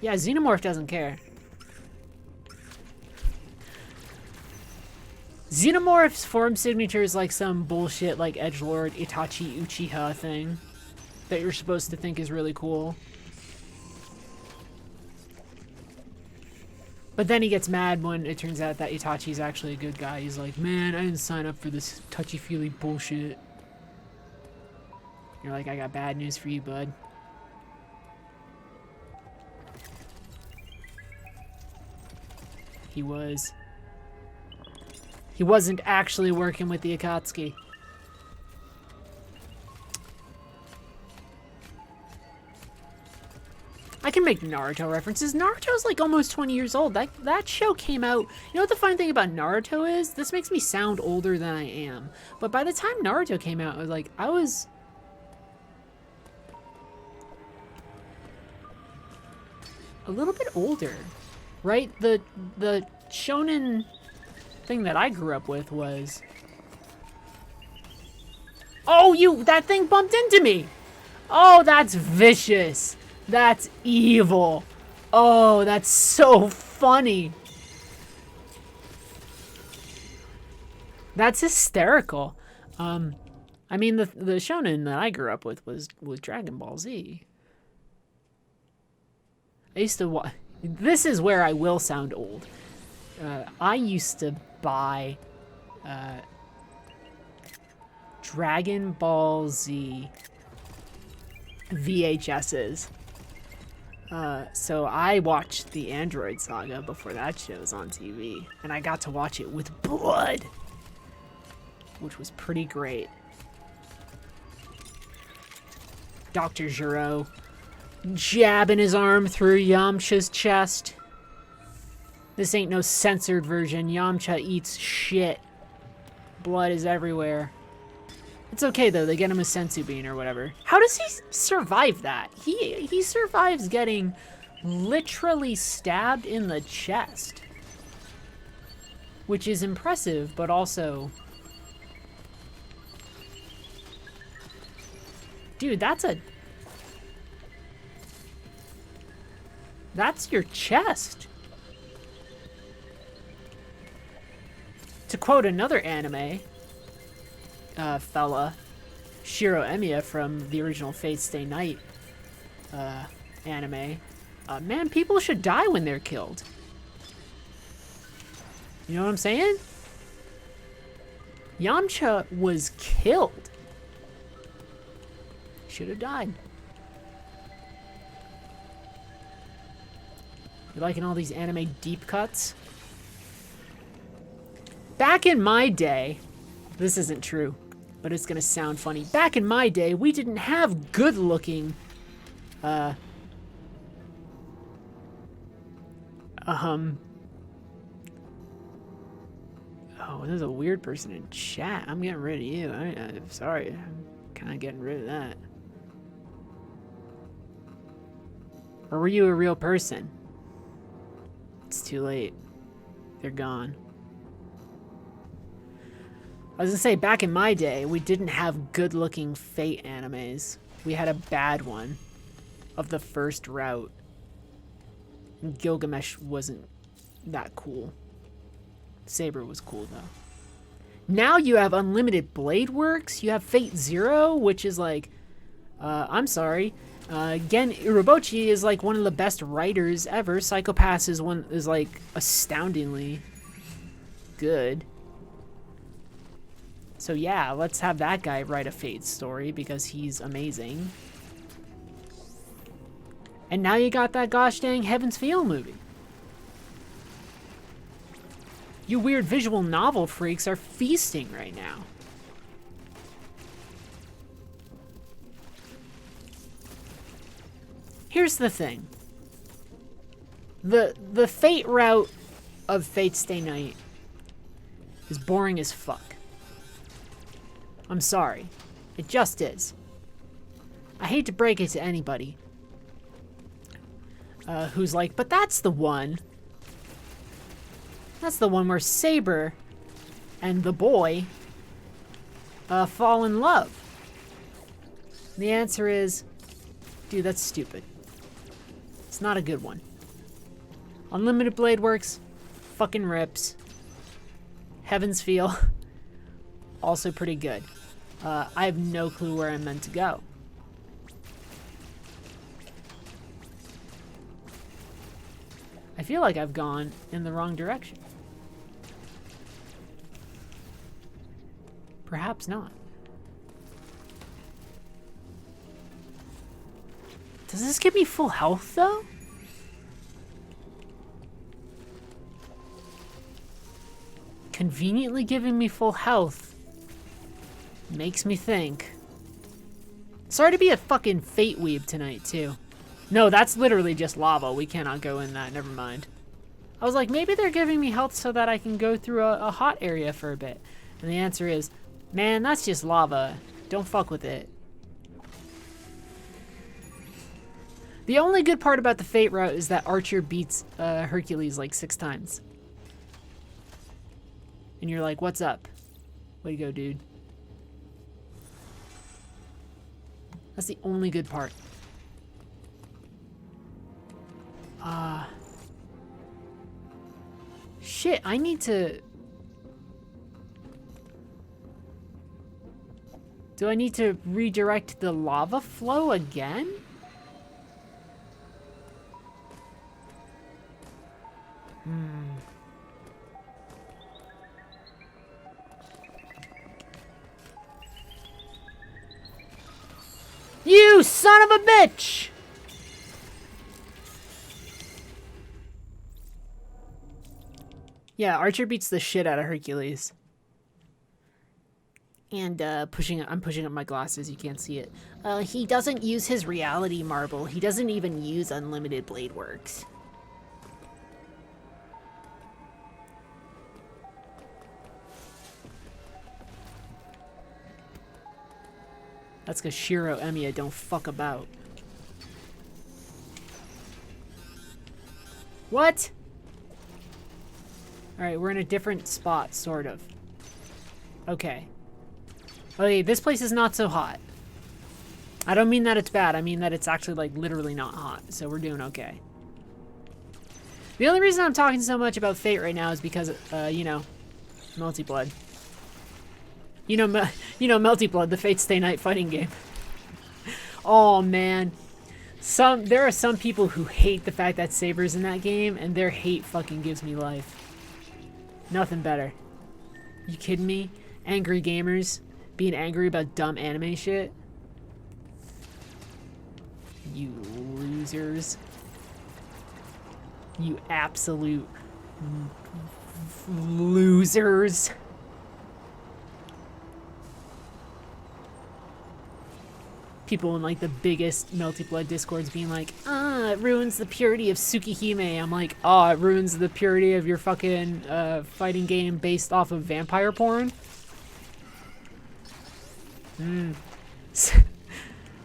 Yeah, Xenomorph doesn't care. Xenomorph's form signature is like some bullshit like edgelord Itachi Uchiha thing that you're supposed to think is really cool. But then he gets mad when it turns out that Itachi's actually a good guy. He's like, man, I didn't sign up for this touchy-feely bullshit. You're like, I got bad news for you, bud. He wasn't actually working with the Akatsuki. I can make Naruto references. Naruto's like almost 20 years old. That show came out. You know what the fun thing about Naruto is? This makes me sound older than I am. But by the time Naruto came out, I was a little bit older, right? The shonen thing that I grew up with was, oh, that thing bumped into me. Oh, that's vicious. That's evil. Oh, that's so funny. That's hysterical. I mean, the shonen that I grew up with was Dragon Ball Z. I used to watch. This is where I will sound old. I used to buy Dragon Ball Z VHSs. So I watched the Android Saga before that shit was on TV, and I got to watch it with blood, which was pretty great. Dr. Gero jabbing his arm through Yamcha's chest. This ain't no censored version. Yamcha eats shit. Blood is everywhere. It's okay though, they get him a senzu bean or whatever. How does he survive that? He survives getting literally stabbed in the chest. Which is impressive, but also... Dude, that's your chest. To quote another anime fella, Shiro Emiya from the original Fate Stay Night anime, man, people should die when they're killed. You know what I'm saying? Yamcha was killed. Should have died. You liking all these anime deep cuts? Back in my day, this isn't true, but it's gonna sound funny. Back in my day, we didn't have good-looking, oh, there's a weird person in chat. I'm getting rid of you. I'm sorry. I'm kind of getting rid of that. Or were you a real person? It's too late. They're gone. I was gonna say, back in my day, we didn't have good-looking Fate animes. We had a bad one of the first route. And Gilgamesh wasn't that cool. Saber was cool, though. Now you have Unlimited Blade Works. You have Fate Zero, which is like... I'm sorry. Gen Urobuchi is like one of the best writers ever. Psycho-Pass is like astoundingly good. So yeah, let's have that guy write a Fate story because he's amazing. And now you got that gosh dang Heaven's Feel movie. You weird visual novel freaks are feasting right now. Here's the thing. The Fate route of Fate Stay Night is boring as fuck. I'm sorry. It just is. I hate to break it to anybody who's like, but that's the one. That's the one where Saber and the boy fall in love. And the answer is, dude, that's stupid. It's not a good one. Unlimited Blade Works fucking rips. Heaven's Feel also pretty good. I have no clue where I'm meant to go. I feel like I've gone in the wrong direction. Perhaps not. Does this give me full health, though? Conveniently giving me full health makes me think. Sorry to be a fucking Fate weeb tonight, too. No, that's literally just lava. We cannot go in that. Never mind. I was like, maybe they're giving me health so that I can go through a hot area for a bit. And the answer is, man, that's just lava. Don't fuck with it. The only good part about the Fate route is that Archer beats Hercules like 6 times. And you're like, what's up? Way to go, dude. That's the only good part. Shit, I need to... Do I need to redirect the lava flow again? son of a bitch! Yeah, Archer beats the shit out of Hercules. And I'm pushing up my glasses, you can't see it. He doesn't use his reality marble. He doesn't even use unlimited blade works. That's because Shiro Emiya don't fuck about. What? Alright, we're in a different spot, sort of. Okay. Okay, this place is not so hot. I don't mean that it's bad, I mean that it's actually, like, literally not hot, so we're doing okay. The only reason I'm talking so much about Fate right now is because, you know, Melty Blood. You know Melty Blood, the Fate Stay Night fighting game. Oh, man. There are some people who hate the fact that Saber's in that game, and their hate fucking gives me life. Nothing better. You kidding me? Angry gamers being angry about dumb anime shit? You losers. You absolute losers. People in like the biggest Melty Blood discords being like, it ruins the purity of Tsukihime. I'm like, it ruins the purity of your fucking fighting game based off of vampire porn?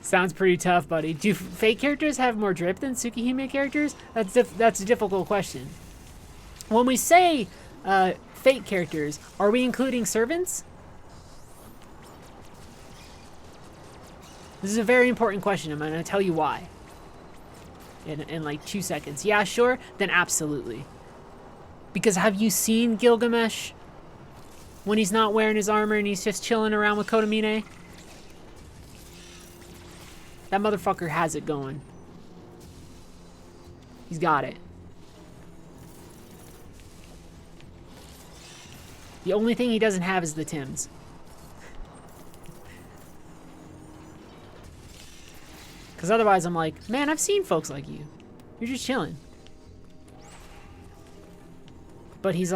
Sounds pretty tough, buddy. Do Fate characters have more drip than Tsukihime characters? That's a difficult question. When we say Fate characters, are we including servants? This is a very important question. I'm going to tell you why. In like 2 seconds. Yeah, sure. Then absolutely. Because have you seen Gilgamesh? When he's not wearing his armor and he's just chilling around with Kotomine? That motherfucker has it going. He's got it. The only thing he doesn't have is the Tims. Because otherwise I'm like, man, I've seen folks like you. You're just chilling. But he's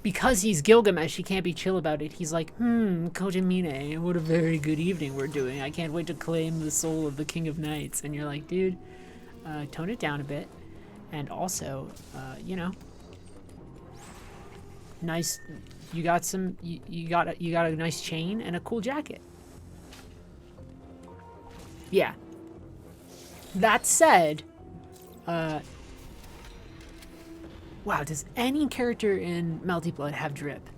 because he's Gilgamesh, he can't be chill about it. He's like, Kotomine, what a very good evening we're doing. I can't wait to claim the soul of the King of Knights. And you're like, dude, tone it down a bit. And also, you know, nice, you got a nice chain and a cool jacket. Yeah. That said, wow, does any character in Melty Blood have drip?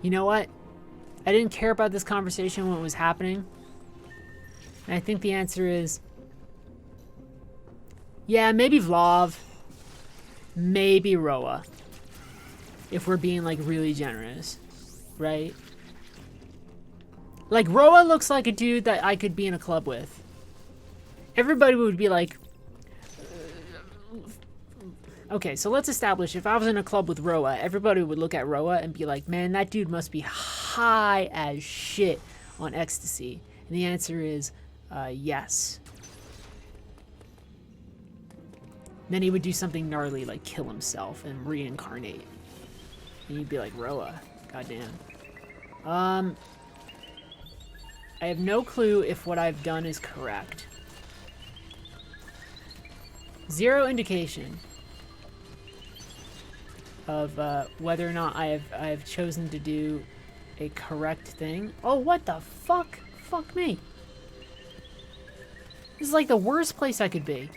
You know what? I didn't care about this conversation when it was happening. And I think the answer is, yeah, maybe Vlav, maybe Roa. If we're being like really generous, right? Like Roa looks like a dude that I could be in a club with. Everybody would be like, okay, so let's establish if I was in a club with Roa, everybody would look at Roa and be like, man, that dude must be high as shit on ecstasy. And the answer is, yes. Then he would do something gnarly like kill himself and reincarnate. And you'd be like, Roa, goddamn. I have no clue if what I've done is correct. Zero indication of whether or not I have chosen to do a correct thing. Oh, what the fuck? Fuck me. This is like the worst place I could be.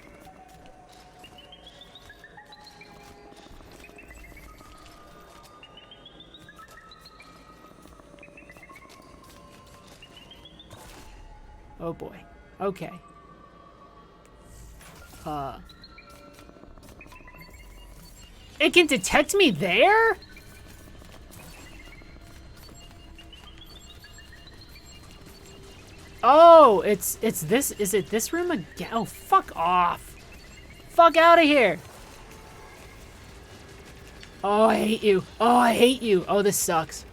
Oh boy. Okay. It can detect me there? Oh, it's this. Is it this room again? Oh, fuck off. Fuck out of here. Oh, I hate you. Oh, I hate you. Oh, this sucks.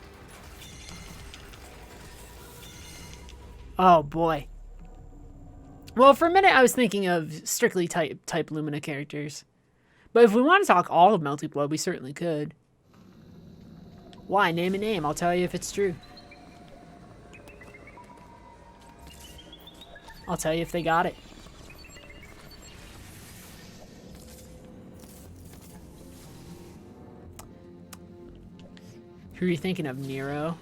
Oh boy. Well, for a minute I was thinking of strictly type Lumina characters. But if we want to talk all of Melty Blood, we certainly could. Why? Name a name. I'll tell you if it's true. I'll tell you if they got it. Who are you thinking of? Nero?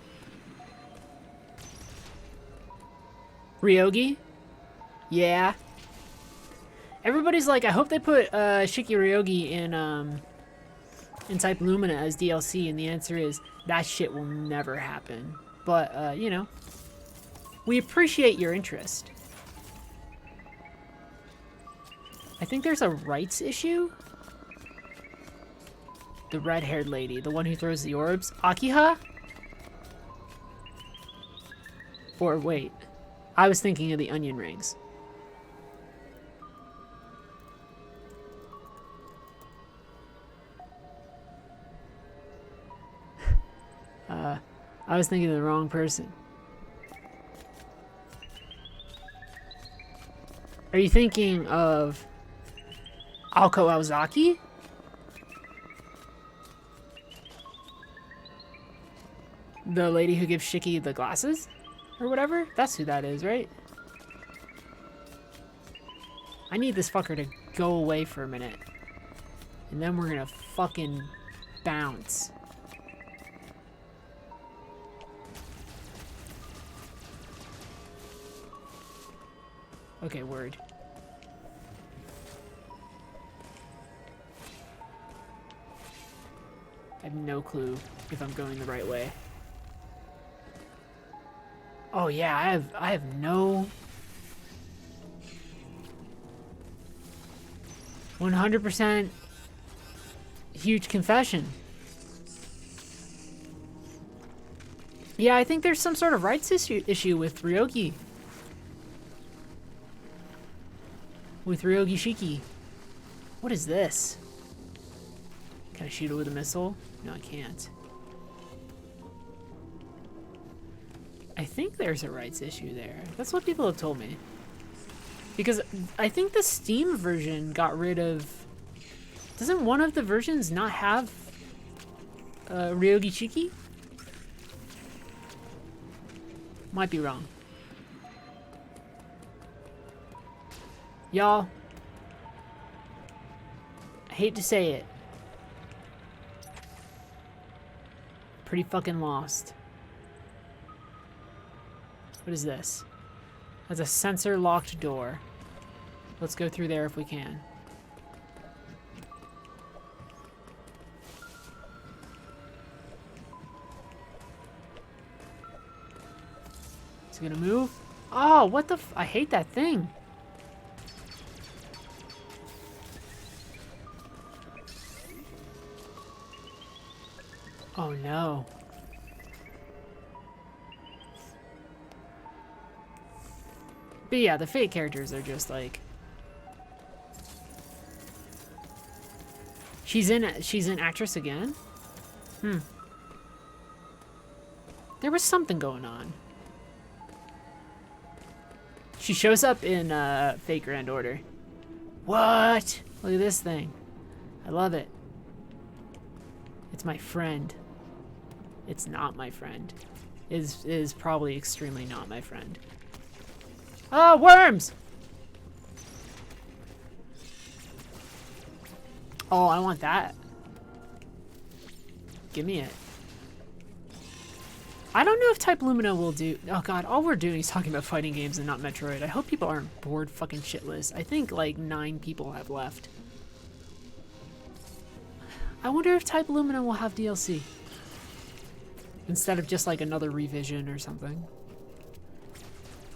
Ryogi? Yeah. Everybody's like, I hope they put Shiki Ryogi in Type Lumina as DLC, and the answer is that shit will never happen. But you know, we appreciate your interest. I think there's a rights issue. The red-haired lady, the one who throws the orbs, Akiha? Or wait, I was thinking of the onion rings. I was thinking of the wrong person. Are you thinking of Alko Aozaki? The lady who gives Shiki the glasses? Or whatever? That's who that is, right? I need this fucker to go away for a minute. And then we're gonna fucking bounce. Okay, word. I have no clue if I'm going the right way. Oh yeah, I have no 100% huge confession. Yeah, I think there's some sort of rights issue with Ryogi. With Ryogi Shiki. What is this? Can I shoot it with a missile? No, I can't. I think there's a rights issue there. That's what people have told me. Because I think the Steam version got rid of... Doesn't one of the versions not have Ryogi Shiki? Might be wrong. Y'all, I hate to say it. Pretty fucking lost. What is this? That's a sensor locked door. Let's go through there if we can. Is it gonna move? Oh, what the I hate that thing. Oh no. But yeah, the Fate characters are just like... She's in Actress again? Hmm. There was something going on. She shows up in Fate Grand Order. What? Look at this thing. I love it. It's my friend. It's not my friend. Is probably extremely not my friend. Oh, worms! Oh, I want that. Give me it. I don't know if Type Lumina will do... Oh god, all we're doing is talking about fighting games and not Metroid. I hope people aren't bored fucking shitless. I think like 9 people have left. I wonder if Type Lumina will have DLC. Instead of just like another revision or something.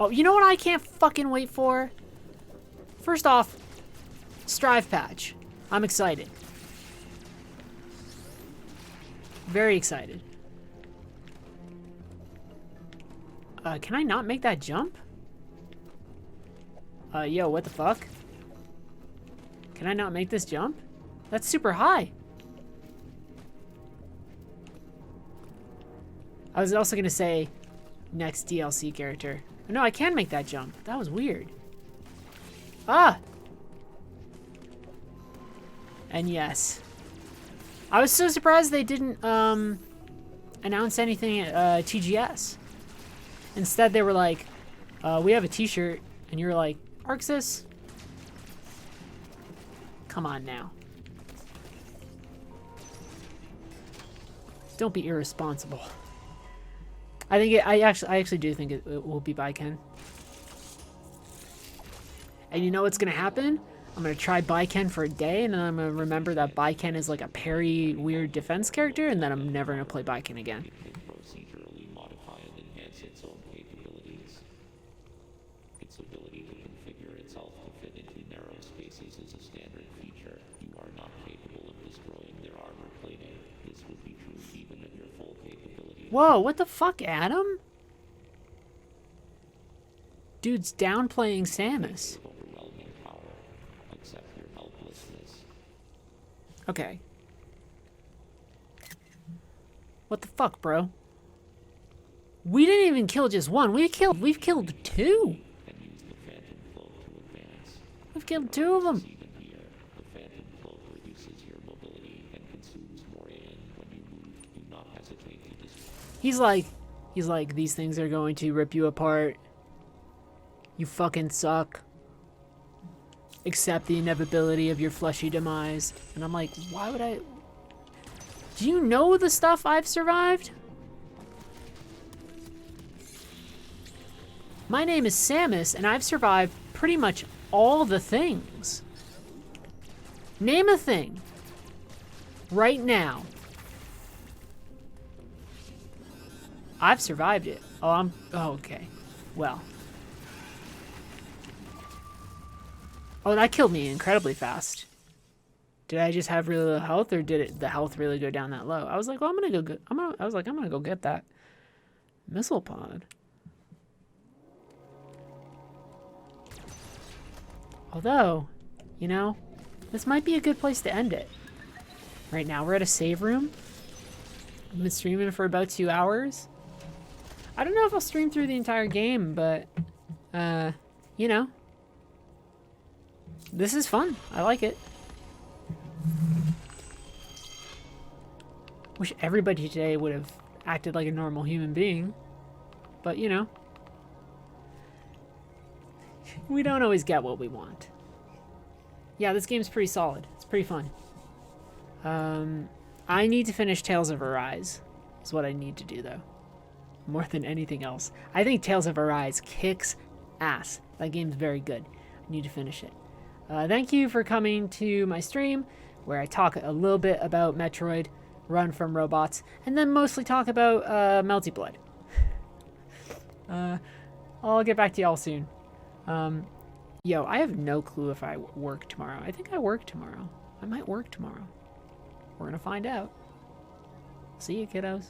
Oh, you know what I can't fucking wait for? First off, Strive patch. I'm excited. Very excited. Can I not make that jump? Yo, what the fuck? Can I not make this jump? That's super high. I was also gonna say next DLC character. No, I can make that jump. That was weird. Ah! And yes. I was so surprised they didn't announce anything at TGS. Instead, they were like, we have a t-shirt. And you're like, Arxis? Come on now. Don't be irresponsible. I actually do think it will be Baiken. And you know what's gonna happen? I'm gonna try Baiken for a day, and then I'm gonna remember that Baiken is like a parry weird defense character, and then I'm never gonna play Baiken again. Procedurally modify and enhance its own capabilities. Its ability to configure itself to fit into narrow spaces is a standard feature. You are not capable of destroying their armor plating. This would be true even at your full capability. Whoa, what the fuck, Adam? Dude's downplaying Samus. Overwhelming power. Accept your helplessness. Okay. What the fuck, bro? We didn't even kill just one. We've killed two. And use the phantom flow to advance. We've killed two of them. Even here, the phantom flow reduces your mobility and consumes more in when you move. Do not hesitate to destroy. He's like, these things are going to rip you apart. You fucking suck. Accept the inevitability of your fleshy demise. And I'm like, why would I? Do you know the stuff I've survived? My name is Samus, and I've survived pretty much all the things. Name a thing. Right now. I've survived it. Oh, okay. Well. Oh, that killed me incredibly fast. Did I just have really little health, or did the health really go down that low? I was like, well, I'm gonna go get that missile pod. Although, you know, this might be a good place to end it. Right now, we're at a save room. I've been streaming for about 2 hours. I don't know if I'll stream through the entire game, but, you know. This is fun. I like it. Wish everybody today would have acted like a normal human being. But, you know. We don't always get what we want. Yeah, this game's pretty solid. It's pretty fun. I need to finish Tales of Arise. Is what I need to do, though. More than anything else. I think Tales of Arise kicks ass. That game's very good. I need to finish it. Thank you for coming to my stream, where I talk a little bit about Metroid, Run from Robots, and then mostly talk about Melty Blood. I'll get back to y'all soon. Yo, I have no clue if I work tomorrow. I think I work tomorrow. I might work tomorrow. We're gonna find out. See you, kiddos.